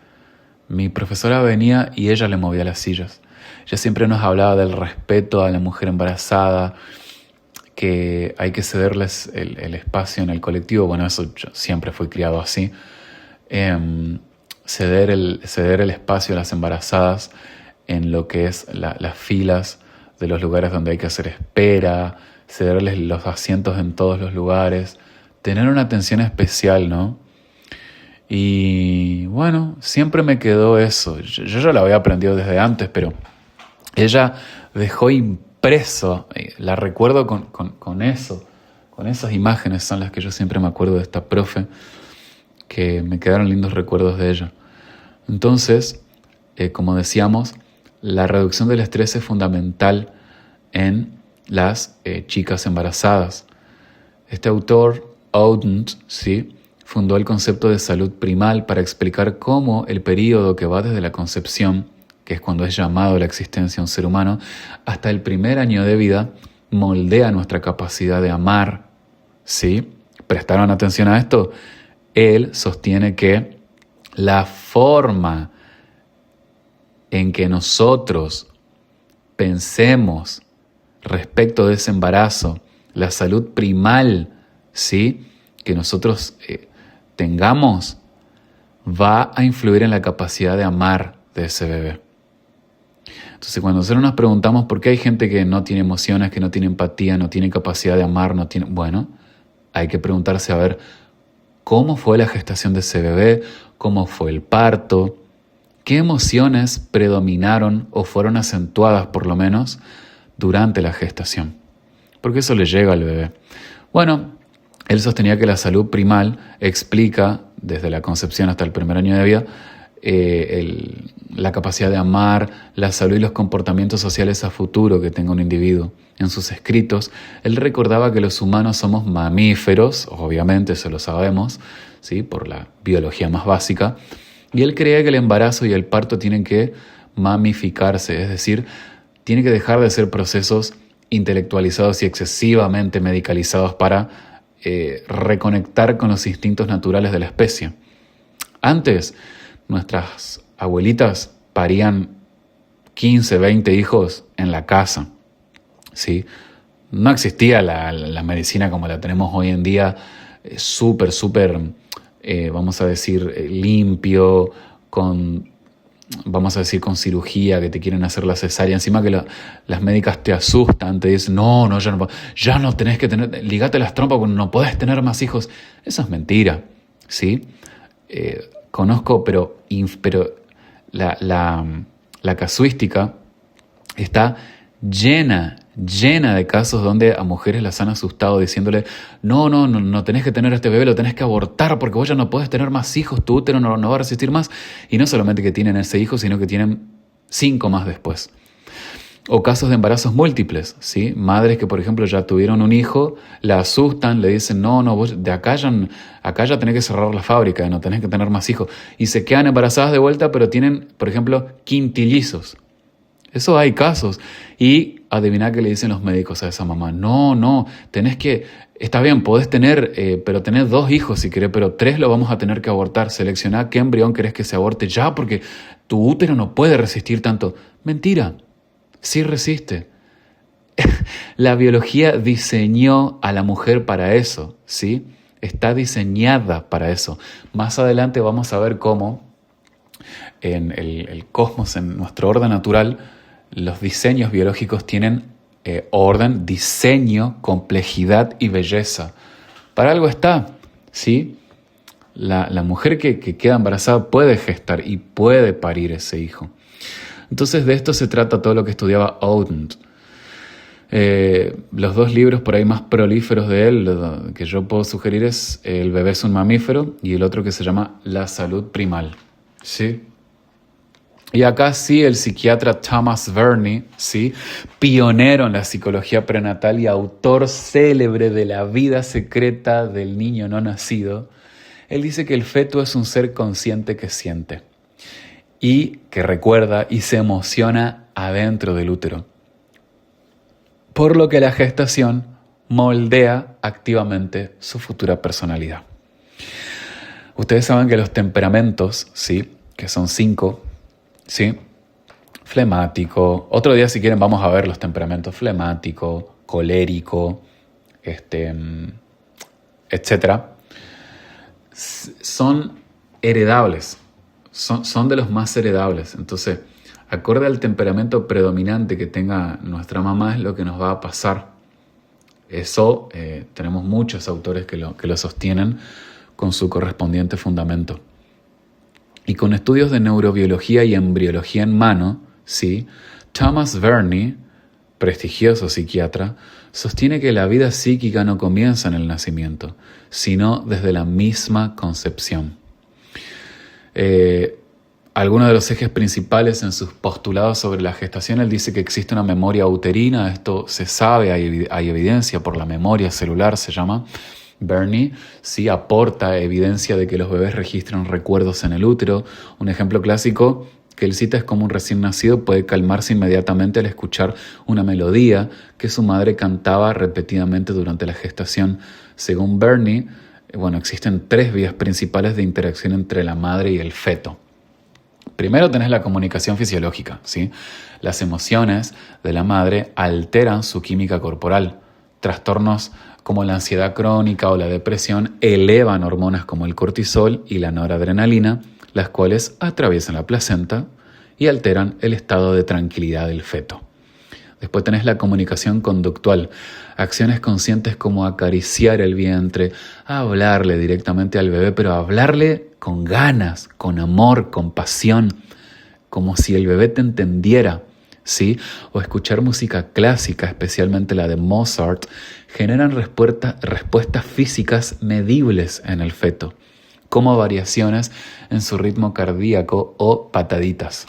Mi profesora venía y ella le movía las sillas. Ella siempre nos hablaba del respeto a la mujer embarazada, que hay que cederles el espacio en el colectivo. Bueno, eso yo siempre fui criado así. Ceder el espacio a las embarazadas en lo que es las filas de los lugares donde hay que hacer espera, cederles los asientos en todos los lugares, tener una atención especial, ¿no? Y bueno, siempre me quedó eso. Yo ya lo había aprendido desde antes, pero ella dejó impreso, la recuerdo con eso, con esas imágenes son las que yo siempre me acuerdo de esta profe, que me quedaron lindos recuerdos de ella. Entonces, como decíamos, la reducción del estrés es fundamental en las chicas embarazadas. Este autor, Audent, ¿sí?, fundó el concepto de salud primal para explicar cómo el período que va desde la concepción, que es cuando es llamado a la existencia un ser humano, hasta el primer año de vida, moldea nuestra capacidad de amar, ¿sí? ¿Prestaron atención a esto? Él sostiene que la forma en que nosotros pensemos respecto de ese embarazo, la salud primal, ¿sí?, que nosotros tengamos, va a influir en la capacidad de amar de ese bebé. Entonces, cuando nosotros nos preguntamos por qué hay gente que no tiene emociones, que no tiene empatía, no tiene capacidad de amar, bueno, hay que preguntarse a ver cómo fue la gestación de ese bebé, cómo fue el parto, qué emociones predominaron o fueron acentuadas por lo menos durante la gestación, porque eso le llega al bebé. Bueno, él sostenía que la salud primal explica, desde la concepción hasta el primer año de vida, la capacidad de amar, la salud y los comportamientos sociales a futuro que tenga un individuo. En sus escritos, él recordaba que los humanos somos mamíferos, obviamente eso lo sabemos, ¿sí? Por la biología más básica, y él creía que el embarazo y el parto tienen que mamificarse, es decir, tiene que dejar de ser procesos intelectualizados y excesivamente medicalizados para reconectar con los instintos naturales de la especie. Antes, nuestras abuelitas parían 15, 20 hijos en la casa, ¿sí? No existía la medicina como la tenemos hoy en día, súper, vamos a decir, limpio, vamos a decir, con cirugía, que te quieren hacer la cesárea. Encima que las médicas te asustan, te dicen, no, ya no tenés que tener, ligate las trompas porque no podés tener más hijos. Eso es mentira, ¿sí? Conozco, pero la casuística está llena de casos donde a mujeres las han asustado diciéndole, no tenés que tener a este bebé, lo tenés que abortar porque vos ya no podés tener más hijos, tu útero no va a resistir más. Y no solamente que tienen ese hijo, sino que tienen 5 más después. O casos de embarazos múltiples, ¿sí? Madres que, por ejemplo, ya tuvieron un hijo, la asustan, le dicen, no, vos de acá ya tenés que cerrar la fábrica, no tenés que tener más hijos. Y se quedan embarazadas de vuelta, pero tienen, por ejemplo, quintillizos. Eso hay casos. Y adivina qué le dicen los médicos a esa mamá. No, está bien, podés tener, pero tenés 2 hijos si querés, pero 3 lo vamos a tener que abortar. Seleccioná qué embrión querés que se aborte ya, porque tu útero no puede resistir tanto. Mentira, sí resiste. La biología diseñó a la mujer para eso, ¿sí? Está diseñada para eso. Más adelante vamos a ver cómo en el cosmos, en nuestro orden natural, los diseños biológicos tienen orden, diseño, complejidad y belleza. Para algo está, ¿sí? La mujer que queda embarazada puede gestar y puede parir ese hijo. Entonces de esto se trata todo lo que estudiaba Oden. Los 2 libros por ahí más prolíferos de él que yo puedo sugerir es El bebé es un mamífero y el otro que se llama La salud primal, ¿sí? Y acá sí el psiquiatra Thomas Verney, ¿sí? Pionero en la psicología prenatal y autor célebre de La vida secreta del niño no nacido, él dice que el feto es un ser consciente que siente y que recuerda y se emociona adentro del útero. Por lo que la gestación moldea activamente su futura personalidad. Ustedes saben que los temperamentos, ¿sí? Que son 5, ¿sí? Flemático. Otro día, si quieren, vamos a ver los temperamentos: flemático, colérico, etcétera. Son heredables. Son de los más heredables. Entonces, acorde al temperamento predominante que tenga nuestra mamá, es lo que nos va a pasar. Eso tenemos muchos autores que lo sostienen con su correspondiente fundamento. Y con estudios de neurobiología y embriología en mano, ¿sí? Thomas Verney, prestigioso psiquiatra, sostiene que la vida psíquica no comienza en el nacimiento, sino desde la misma concepción. Algunos de los ejes principales en sus postulados sobre la gestación, él dice que existe una memoria uterina. Esto se sabe, hay evidencia por la memoria celular, se llama. Verney sí aporta evidencia de que los bebés registran recuerdos en el útero. Un ejemplo clásico que él cita es como un recién nacido puede calmarse inmediatamente al escuchar una melodía que su madre cantaba repetidamente durante la gestación. Según Verney, existen 3 vías principales de interacción entre la madre y el feto. Primero tenés la comunicación fisiológica, ¿sí? Las emociones de la madre alteran su química corporal. Trastornos como la ansiedad crónica o la depresión elevan hormonas como el cortisol y la noradrenalina, las cuales atraviesan la placenta y alteran el estado de tranquilidad del feto. Después tenés la comunicación conductual, acciones conscientes como acariciar el vientre, hablarle directamente al bebé, pero hablarle con ganas, con amor, con pasión, como si el bebé te entendiera, ¿sí? O escuchar música clásica, especialmente la de Mozart, generan respuestas físicas medibles en el feto, como variaciones en su ritmo cardíaco o pataditas.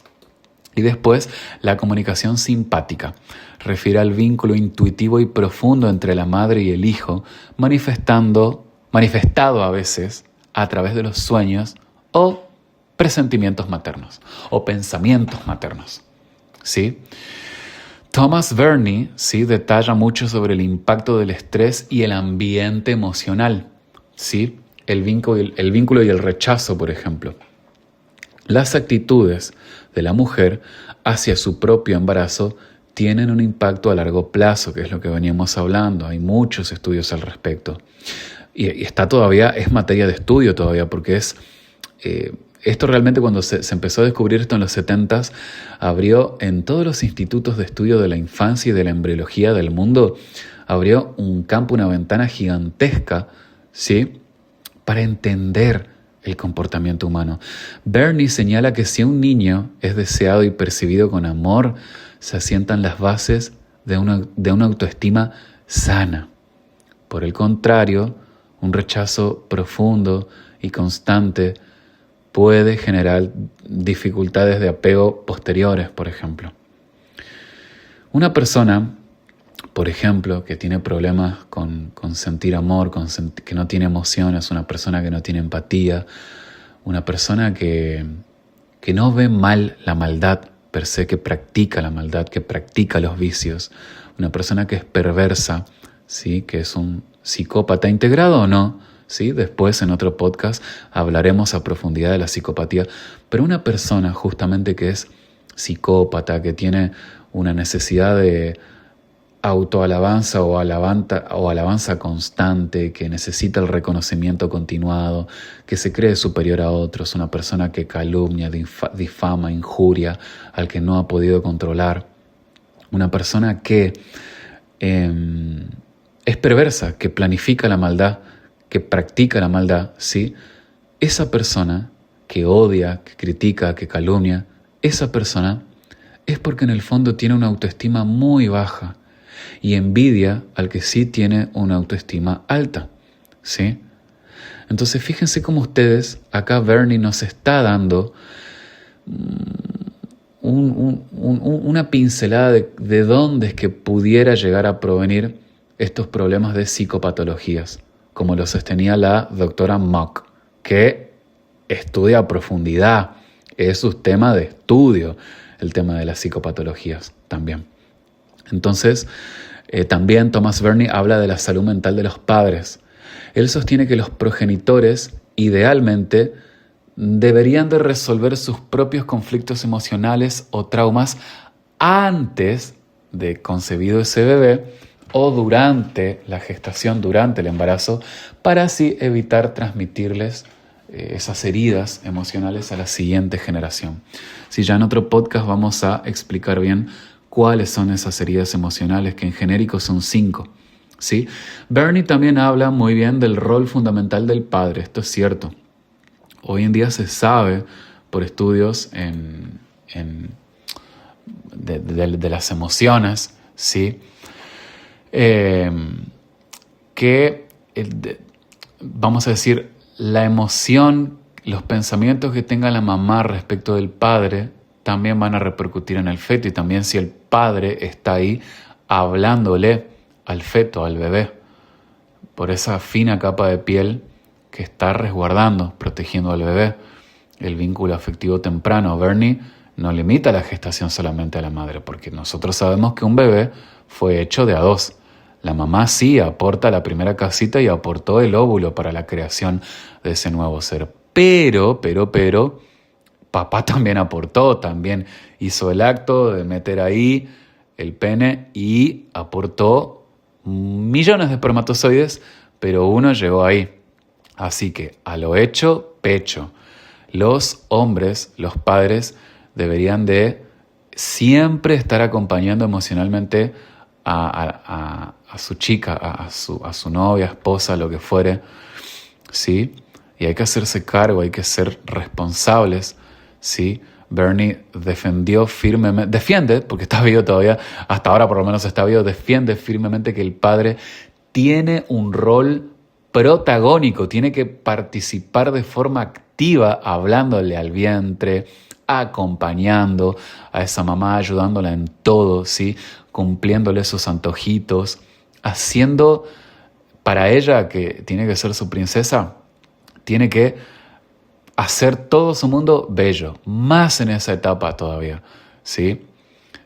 Y después, la comunicación simpática. Refiere al vínculo intuitivo y profundo entre la madre y el hijo, manifestado a veces a través de los sueños o presentimientos maternos o pensamientos maternos. ¿Sí? Thomas Burney, ¿sí?, detalla mucho sobre el impacto del estrés y el ambiente emocional. ¿Sí? El vínculo y el rechazo, por ejemplo. Las actitudes de la mujer hacia su propio embarazo tienen un impacto a largo plazo, que es lo que veníamos hablando. Hay muchos estudios al respecto. Y está todavía, es materia de estudio todavía, porque esto realmente cuando se empezó a descubrir esto en los 70s, abrió en todos los institutos de estudio de la infancia y de la embriología del mundo, abrió un campo, una ventana gigantesca, ¿sí?, para entender el comportamiento humano. Burney señala que si un niño es deseado y percibido con amor, se asientan las bases de una autoestima sana. Por el contrario, un rechazo profundo y constante puede generar dificultades de apego posteriores, por ejemplo. Una persona, por ejemplo, que tiene problemas con sentir amor, que no tiene emociones, una persona que no tiene empatía, una persona que no ve mal la maldad per se, que practica la maldad, que practica los vicios, una persona que es perversa, ¿sí?, que es un psicópata integrado o no, ¿sí? Después en otro podcast hablaremos a profundidad de la psicopatía, pero una persona justamente que es psicópata, que tiene una necesidad de autoalabanza o alabanza constante, que necesita el reconocimiento continuado, que se cree superior a otros, una persona que calumnia, difama, injuria al que no ha podido controlar, una persona que es perversa, que planifica la maldad, que practica la maldad, ¿sí? Esa persona que odia, que critica, que calumnia, esa persona es porque en el fondo tiene una autoestima muy baja y envidia al que sí tiene una autoestima alta, ¿sí? Entonces fíjense cómo ustedes, acá Burney nos está dando una pincelada de dónde es que pudiera llegar a provenir estos problemas de psicopatologías, como lo sostenía la doctora Mock, que estudia a profundidad, es su tema de estudio, el tema de las psicopatologías también. Entonces, también Thomas Burney habla de la salud mental de los padres. Él sostiene que los progenitores, idealmente, deberían de resolver sus propios conflictos emocionales o traumas antes de concebido ese bebé o durante la gestación, durante el embarazo, para así evitar transmitirles esas heridas emocionales a la siguiente generación. Si ya en otro podcast vamos a explicar bien cuáles son esas heridas emocionales, que en genérico son 5. ¿Sí? Burney también habla muy bien del rol fundamental del padre, esto es cierto. Hoy en día se sabe por estudios de las emociones, ¿sí?, que, vamos a decir, la emoción, los pensamientos que tenga la mamá respecto del padre también van a repercutir en el feto, y también si el padre está ahí hablándole al feto, al bebé, por esa fina capa de piel que está resguardando, protegiendo al bebé. El vínculo afectivo temprano. Burney no limita la gestación solamente a la madre, porque nosotros sabemos que un bebé fue hecho de a dos. La mamá sí aporta la primera casita y aportó el óvulo para la creación de ese nuevo ser. Pero, papá también aportó, también hizo el acto de meter ahí el pene y aportó millones de espermatozoides, pero uno llegó ahí. Así que a lo hecho, pecho. Los hombres, los padres, deberían de siempre estar acompañando emocionalmente a su chica, a su novia, esposa, lo que fuere, ¿sí? Y hay que hacerse cargo, hay que ser responsables, ¿sí? Burney defiende, porque está vivo todavía, hasta ahora por lo menos está vivo, defiende firmemente que el padre tiene un rol protagónico, tiene que participar de forma activa, hablándole al vientre, acompañando a esa mamá, ayudándola en todo, ¿sí? Cumpliéndole sus antojitos, haciendo para ella, que tiene que ser su princesa, tiene que hacer todo su mundo bello, más en esa etapa todavía, ¿sí?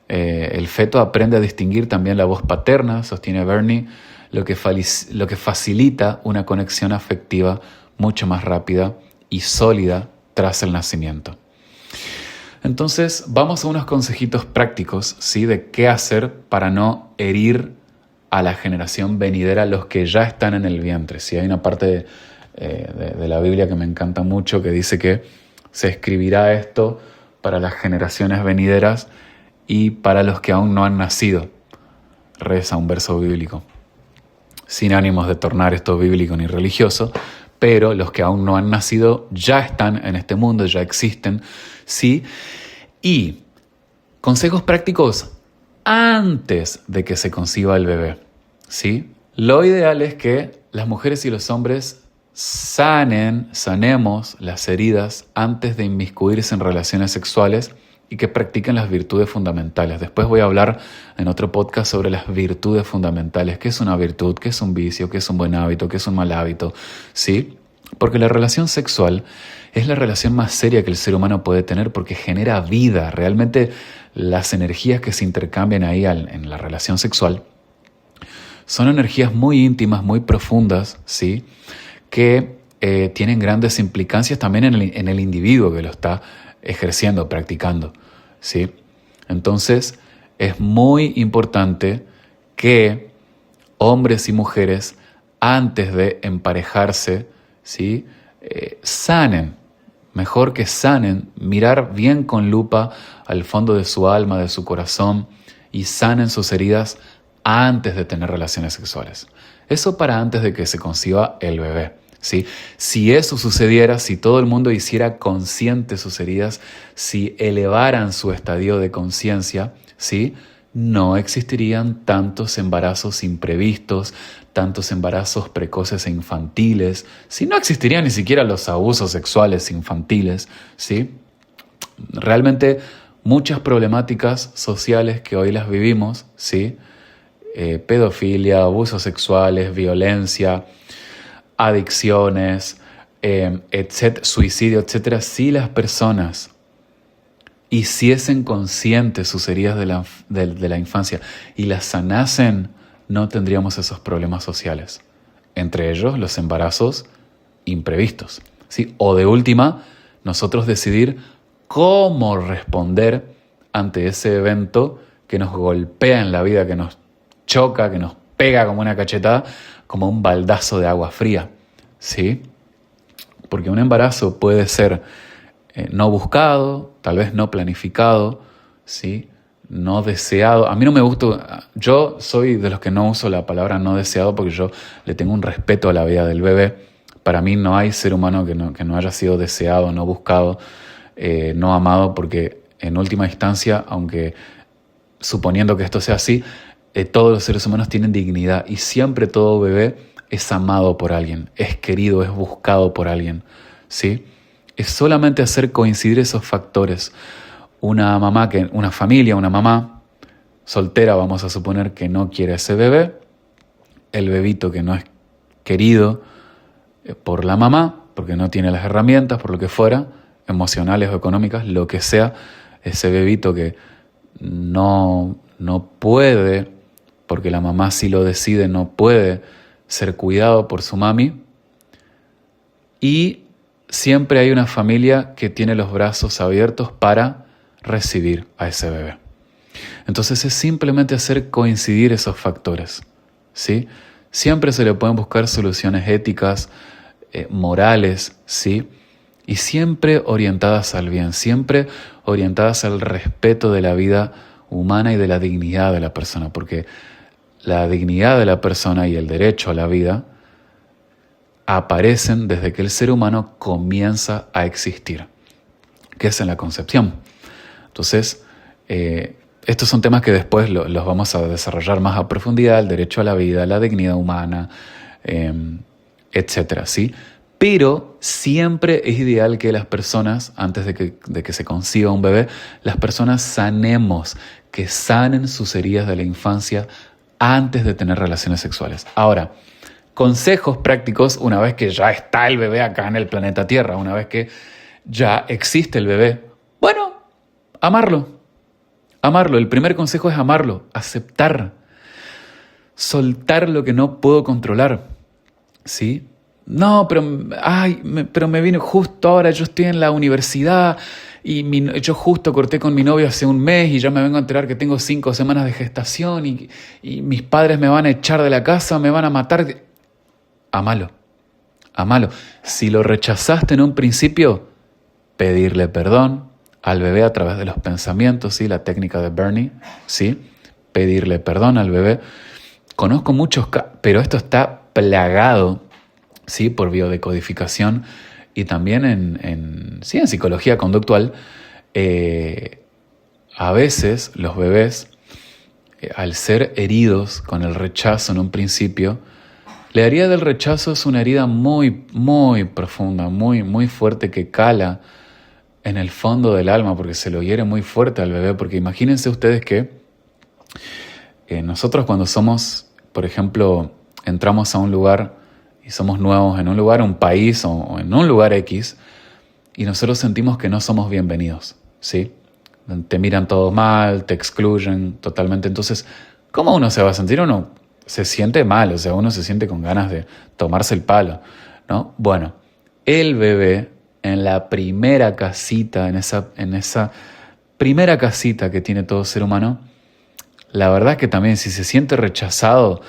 El feto aprende a distinguir también la voz paterna, sostiene Bernie, lo que facilita una conexión afectiva mucho más rápida y sólida tras el nacimiento. Entonces, vamos a unos consejitos prácticos, ¿sí? De qué hacer para no herir a la generación venidera, los que ya están en el vientre. ¿Sí? Hay una parte de la Biblia que me encanta mucho que dice que se escribirá esto para las generaciones venideras y para los que aún no han nacido. Reza un verso bíblico. Sin ánimos de tornar esto bíblico ni religioso, pero los que aún no han nacido ya están en este mundo, ya existen, ¿sí? Y consejos prácticos antes de que se conciba el bebé, ¿sí? Lo ideal es que las mujeres y los hombres sanemos las heridas antes de inmiscuirse en relaciones sexuales y que practiquen las virtudes fundamentales. Después voy a hablar en otro podcast sobre las virtudes fundamentales. ¿Qué es una virtud? ¿Qué es un vicio? ¿Qué es un buen hábito? ¿Qué es un mal hábito? ¿Sí? Porque la relación sexual es la relación más seria que el ser humano puede tener porque genera vida. Realmente las energías que se intercambian ahí en la relación sexual son energías muy íntimas, muy profundas, ¿sí? Que tienen grandes implicancias también en el individuo que lo está ejerciendo, practicando, ¿sí? Entonces, es muy importante que hombres y mujeres, antes de emparejarse, ¿sí? Sanen, mejor que sanen, mirar bien con lupa al fondo de su alma, de su corazón, y sanen sus heridas antes de tener relaciones sexuales. Eso para antes de que se conciba el bebé, ¿sí? Si eso sucediera, si todo el mundo hiciera consciente sus heridas, si elevaran su estadio de conciencia, ¿sí? No existirían tantos embarazos imprevistos, tantos embarazos precoces e infantiles, si no existirían ni siquiera los abusos sexuales infantiles, ¿sí? Realmente muchas problemáticas sociales que hoy las vivimos, ¿sí? Pedofilia, abusos sexuales, violencia, adicciones, suicidio, etcétera, si las personas hiciesen conscientes sus heridas de la infancia y las sanasen, no tendríamos esos problemas sociales. Entre ellos, los embarazos imprevistos, ¿sí? O de última, nosotros decidir cómo responder ante ese evento que nos golpea en la vida, que nos choca, que nos pega como una cachetada, como un baldazo de agua fría, ¿sí? Porque un embarazo puede ser no buscado, tal vez no planificado, ¿sí? No deseado. A mí no me gusta, yo soy de los que no uso la palabra no deseado porque yo le tengo un respeto a la vida del bebé. Para mí no hay ser humano que no haya sido deseado, no buscado, no amado, porque en última instancia, aunque suponiendo que esto sea así, todos los seres humanos tienen dignidad y siempre todo bebé es amado por alguien, es querido, es buscado por alguien, ¿sí? Es solamente hacer coincidir esos factores. Una familia, una mamá soltera, vamos a suponer que no quiere ese bebé, el bebito que no es querido por la mamá, porque no tiene las herramientas, por lo que fuera, emocionales o económicas, lo que sea, ese bebito que no puede, porque la mamá sí lo decide, no puede ser cuidado por su mami, y siempre hay una familia que tiene los brazos abiertos para recibir a ese bebé. Entonces es simplemente hacer coincidir esos factores, ¿sí? Siempre se le pueden buscar soluciones éticas, morales, ¿sí? Y siempre orientadas al bien, siempre orientadas al respeto de la vida humana y de la dignidad de la persona, porque la dignidad de la persona y el derecho a la vida aparecen desde que el ser humano comienza a existir, que es en la concepción. Entonces, estos son temas que después los vamos a desarrollar más a profundidad: el derecho a la vida, la dignidad humana, etcétera, ¿sí? Pero siempre es ideal que las personas, antes de que se conciba un bebé, las personas sanemos, que sanen sus heridas de la infancia antes de tener relaciones sexuales. Ahora, consejos prácticos una vez que ya está el bebé acá en el planeta Tierra, una vez que ya existe el bebé. Bueno, amarlo. Amarlo. El primer consejo es amarlo, aceptar, soltar lo que no puedo controlar, ¿sí? No, pero me vino justo ahora, yo estoy en la universidad y yo justo corté con mi novio hace un mes y ya me vengo a enterar que tengo 5 semanas de gestación y mis padres me van a echar de la casa, me van a matar. Amalo, amalo. Si lo rechazaste en un principio, pedirle perdón al bebé a través de los pensamientos, ¿sí? La técnica de Bernie, ¿sí? Pedirle perdón al bebé. Conozco muchos casos, pero esto está plagado, ¿sí? Por biodecodificación y también en psicología conductual. A veces los bebés, al ser heridos con el rechazo en un principio, la herida del rechazo es una herida muy, muy profunda, muy, muy fuerte que cala en el fondo del alma porque se lo hiere muy fuerte al bebé. Porque imagínense ustedes que nosotros cuando somos, por ejemplo, entramos a un lugar y somos nuevos en un lugar, un país o en un lugar X, y nosotros sentimos que no somos bienvenidos, ¿sí? Te miran todos mal, te excluyen totalmente. Entonces, ¿cómo uno se va a sentir? Uno se siente mal, o sea, uno se siente con ganas de tomarse el palo, ¿no? Bueno, el bebé en la primera casita, en esa primera casita que tiene todo ser humano, la verdad es que también si se siente rechazado,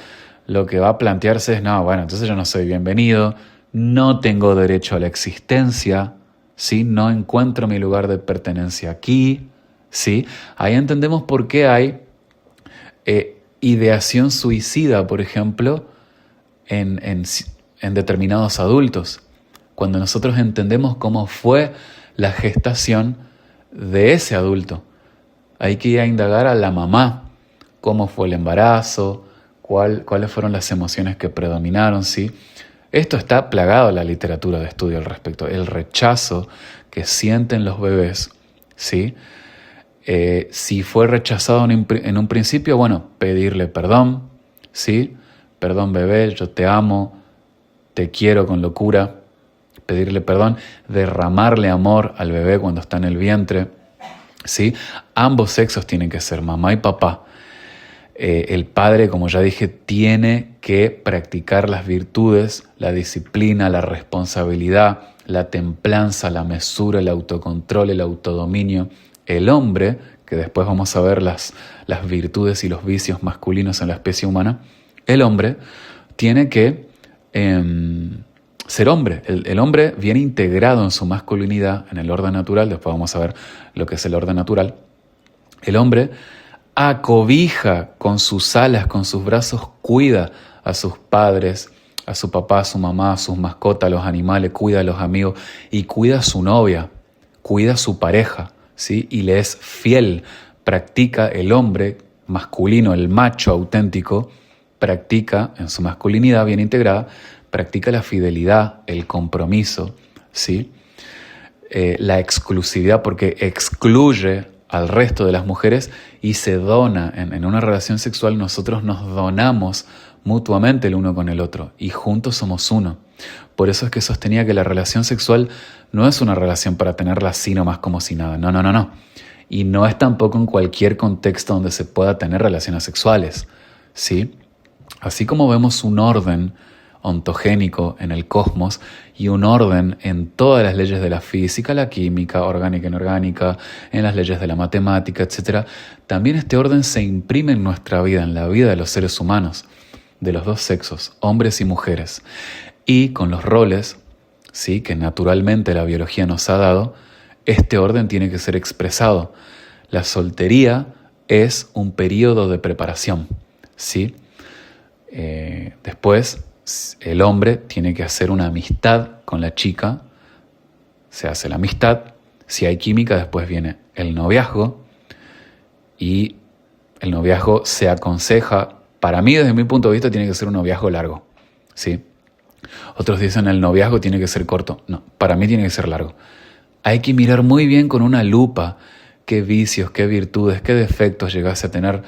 lo que va a plantearse es, no, bueno, entonces yo no soy bienvenido, no tengo derecho a la existencia, ¿sí? No encuentro mi lugar de pertenencia aquí, ¿sí? Ahí entendemos por qué hay ideación suicida, por ejemplo, en determinados adultos. Cuando nosotros entendemos cómo fue la gestación de ese adulto, hay que ir a indagar a la mamá, cómo fue el embarazo, cuáles fueron las emociones que predominaron, ¿sí? Esto está plagado en la literatura de estudio al respecto. El rechazo que sienten los bebés, ¿sí? Si fue rechazado en un principio, bueno, pedirle perdón, ¿sí? Perdón, bebé, yo te amo, te quiero con locura. Pedirle perdón, derramarle amor al bebé cuando está en el vientre, ¿sí? Ambos sexos tienen que ser, mamá y papá. El padre, como ya dije, tiene que practicar las virtudes, la disciplina, la responsabilidad, la templanza, la mesura, el autocontrol, el autodominio. El hombre, que después vamos a ver las virtudes y los vicios masculinos en la especie humana, el hombre tiene que ser hombre. El hombre viene integrado en su masculinidad, en el orden natural, después vamos a ver lo que es el orden natural. El hombre acobija con sus alas, con sus brazos, cuida a sus padres, a su papá, a su mamá, a sus mascotas, a los animales, cuida a los amigos y cuida a su novia, cuida a su pareja, ¿sí? Y le es fiel. Practica el hombre masculino, el macho auténtico, practica en su masculinidad bien integrada, practica la fidelidad, el compromiso, ¿sí? La exclusividad, porque excluye al resto de las mujeres y se dona. En una relación sexual nosotros nos donamos mutuamente el uno con el otro y juntos somos uno. Por eso es que sostenía que la relación sexual no es una relación para tenerla así nomás como si nada. No. Y no es tampoco en cualquier contexto donde se pueda tener relaciones sexuales, ¿sí? Así como vemos un orden ontogénico en el cosmos y un orden en todas las leyes de la física, la química, orgánica e inorgánica, en las leyes de la matemática, etc. También este orden se imprime en nuestra vida, en la vida de los seres humanos, de los dos sexos, hombres y mujeres. Y con los roles, ¿sí?, que naturalmente la biología nos ha dado, este orden tiene que ser expresado. La soltería es un periodo de preparación, ¿sí? Después, el hombre tiene que hacer una amistad con la chica, se hace la amistad, si hay química después viene el noviazgo y el noviazgo se aconseja, para mí desde mi punto de vista tiene que ser un noviazgo largo, ¿sí? Otros dicen el noviazgo tiene que ser corto. No, para mí tiene que ser largo. Hay que mirar muy bien con una lupa qué vicios, qué virtudes, qué defectos llegase a tener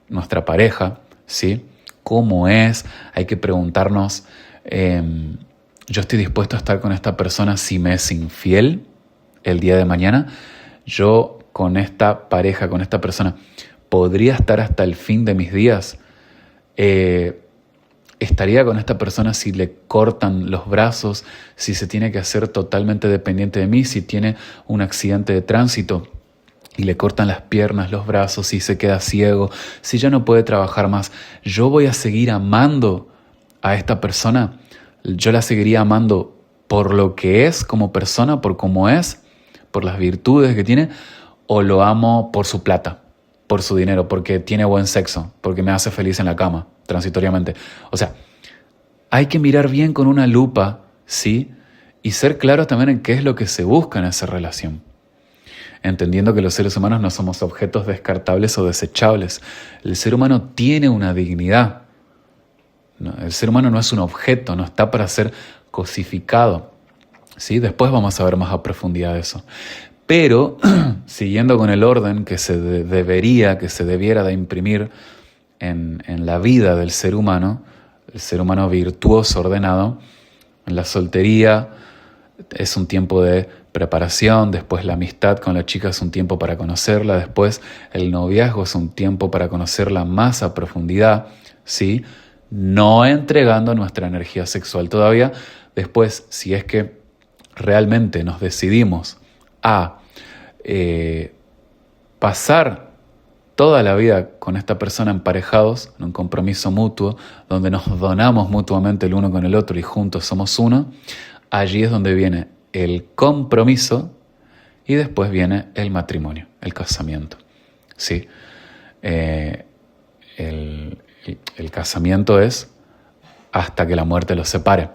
nuestra pareja, ¿sí? ¿Cómo es? Hay que preguntarnos, ¿yo estoy dispuesto a estar con esta persona si me es infiel el día de mañana? ¿Yo con esta pareja, con esta persona, podría estar hasta el fin de mis días? ¿Estaría con esta persona si le cortan los brazos, si se tiene que hacer totalmente dependiente de mí, si tiene un accidente de tránsito y le cortan las piernas, los brazos, si se queda ciego, si ya no puede trabajar más? ¿Yo voy a seguir amando a esta persona? ¿Yo la seguiría amando por lo que es como persona, por cómo es, por las virtudes que tiene? ¿O lo amo por su plata, por su dinero, porque tiene buen sexo, porque me hace feliz en la cama, transitoriamente? O sea, hay que mirar bien con una lupa, ¿sí? Y ser claros también en qué es lo que se busca en esa relación. Entendiendo que los seres humanos no somos objetos descartables o desechables. El ser humano tiene una dignidad. No, el ser humano no es un objeto, no está para ser cosificado, ¿sí? Después vamos a ver más a profundidad eso. Pero, siguiendo con el orden que se debiera de imprimir en la vida del ser humano, el ser humano virtuoso, ordenado, en la soltería es un tiempo de preparación, después la amistad con la chica es un tiempo para conocerla, después el noviazgo es un tiempo para conocerla más a profundidad, ¿sí? No entregando nuestra energía sexual todavía. Después, si es que realmente nos decidimos a pasar toda la vida con esta persona emparejados, en un compromiso mutuo, donde nos donamos mutuamente el uno con el otro y juntos somos uno, allí es donde viene el compromiso y después viene el matrimonio, el casamiento, ¿sí? El casamiento es hasta que la muerte los separe.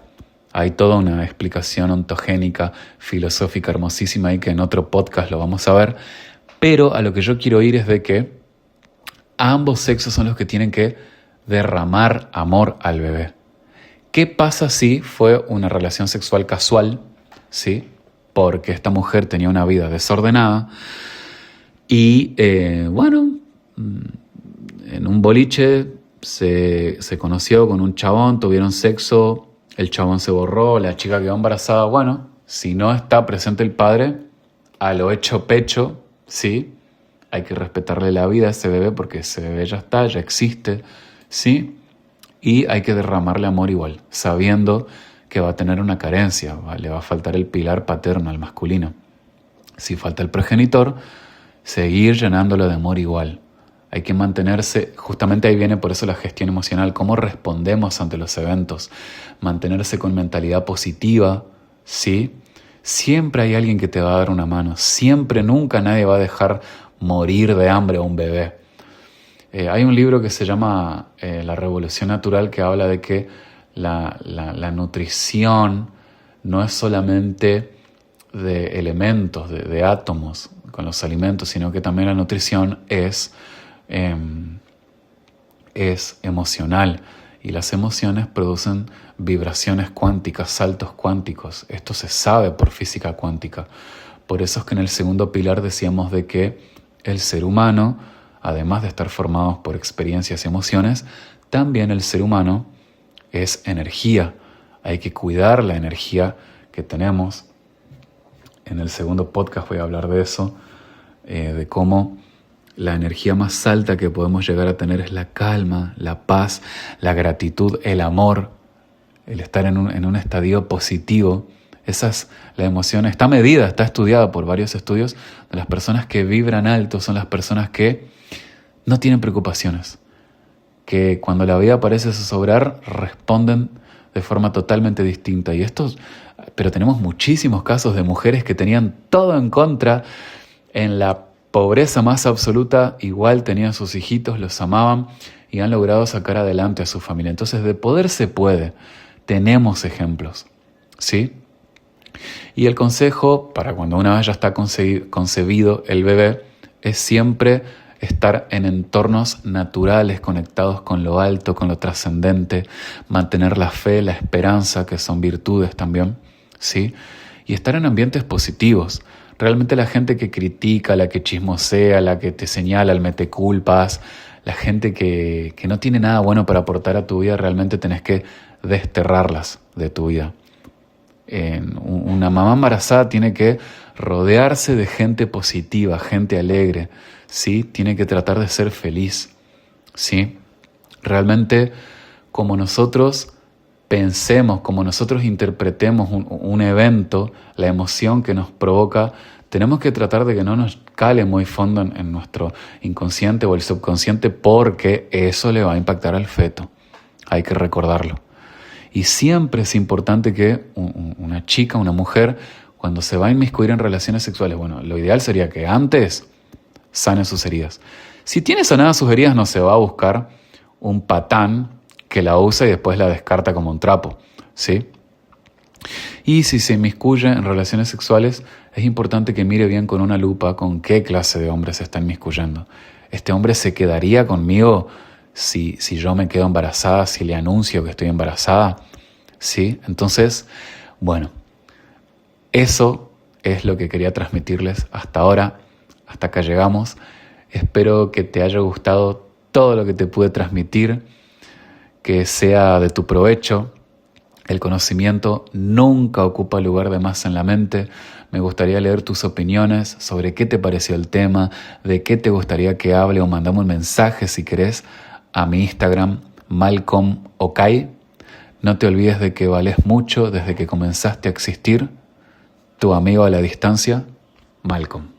Hay toda una explicación ontogénica, filosófica, hermosísima ahí que en otro podcast lo vamos a ver, pero a lo que yo quiero ir es de que ambos sexos son los que tienen que derramar amor al bebé. ¿Qué pasa si fue una relación sexual casual? ¿Sí? Porque esta mujer tenía una vida desordenada y, en un boliche se conoció con un chabón, tuvieron sexo, el chabón se borró, la chica quedó embarazada. Bueno, si no está presente el padre, a lo hecho pecho, ¿sí? Hay que respetarle la vida a ese bebé porque ese bebé ya está, ya existe, ¿sí? Y hay que derramarle amor igual, sabiendo que va a tener una carencia, le va a faltar el pilar paterno, el masculino. Si falta el progenitor, seguir llenándolo de amor igual. Hay que mantenerse, justamente ahí viene por eso la gestión emocional, cómo respondemos ante los eventos, mantenerse con mentalidad positiva, ¿sí? Siempre hay alguien que te va a dar una mano, siempre, nunca nadie va a dejar morir de hambre a un bebé. Hay un libro que se llama La Revolución Natural que habla de que la nutrición no es solamente de elementos, de átomos con los alimentos, sino que también la nutrición es emocional y las emociones producen vibraciones cuánticas, saltos cuánticos. Esto se sabe por física cuántica. Por eso es que en el segundo pilar decíamos de que el ser humano, además de estar formados por experiencias y emociones, también el ser humano es energía. Hay que cuidar la energía que tenemos. En el segundo podcast voy a hablar de eso, de cómo la energía más alta que podemos llegar a tener es la calma, la paz, la gratitud, el amor, el estar en un estadio positivo. Esa es la emoción, está medida, está estudiada por varios estudios. De las personas que vibran alto son las personas que no tienen preocupaciones, que cuando la vida parece zozobrar responden de forma totalmente distinta. Pero tenemos muchísimos casos de mujeres que tenían todo en contra, en la pobreza más absoluta, igual tenían sus hijitos, los amaban y han logrado sacar adelante a su familia. Entonces, de poder se puede. Tenemos ejemplos, ¿sí? Y el consejo para cuando una vez ya está concebido el bebé es siempre estar en entornos naturales, conectados con lo alto, con lo trascendente, mantener la fe, la esperanza, que son virtudes también, ¿sí? Y estar en ambientes positivos. Realmente la gente que critica, la que chismosea, la que te señala, el meteculpas, la gente que no tiene nada bueno para aportar a tu vida, realmente tenés que desterrarlas de tu vida. Una mamá embarazada tiene que rodearse de gente positiva, gente alegre, ¿sí? Tiene que tratar de ser feliz, ¿sí? Realmente, como nosotros pensemos, como nosotros interpretemos un evento, la emoción que nos provoca, tenemos que tratar de que no nos cale muy fondo en nuestro inconsciente o el subconsciente, porque eso le va a impactar al feto. Hay que recordarlo. Y siempre es importante que una chica, una mujer, cuando se va a inmiscuir en relaciones sexuales, bueno, lo ideal sería que antes sane sus heridas. Si tiene sanadas sus heridas, no se va a buscar un patán que la usa y después la descarta como un trapo, ¿sí? Y si se inmiscuye en relaciones sexuales, es importante que mire bien con una lupa con qué clase de hombre se está inmiscuyendo. ¿Este hombre se quedaría conmigo si yo me quedo embarazada, si le anuncio que estoy embarazada? ¿Sí? Entonces, bueno, eso es lo que quería transmitirles hasta ahora. Hasta acá llegamos. Espero que te haya gustado todo lo que te pude transmitir, que sea de tu provecho. El conocimiento nunca ocupa lugar de más en la mente. Me gustaría leer tus opiniones sobre qué te pareció el tema, de qué te gustaría que hable, o mandame un mensaje si querés a mi Instagram, malcolmokay. No te olvides de que valés mucho desde que comenzaste a existir. Tu amigo a la distancia, Malcolm.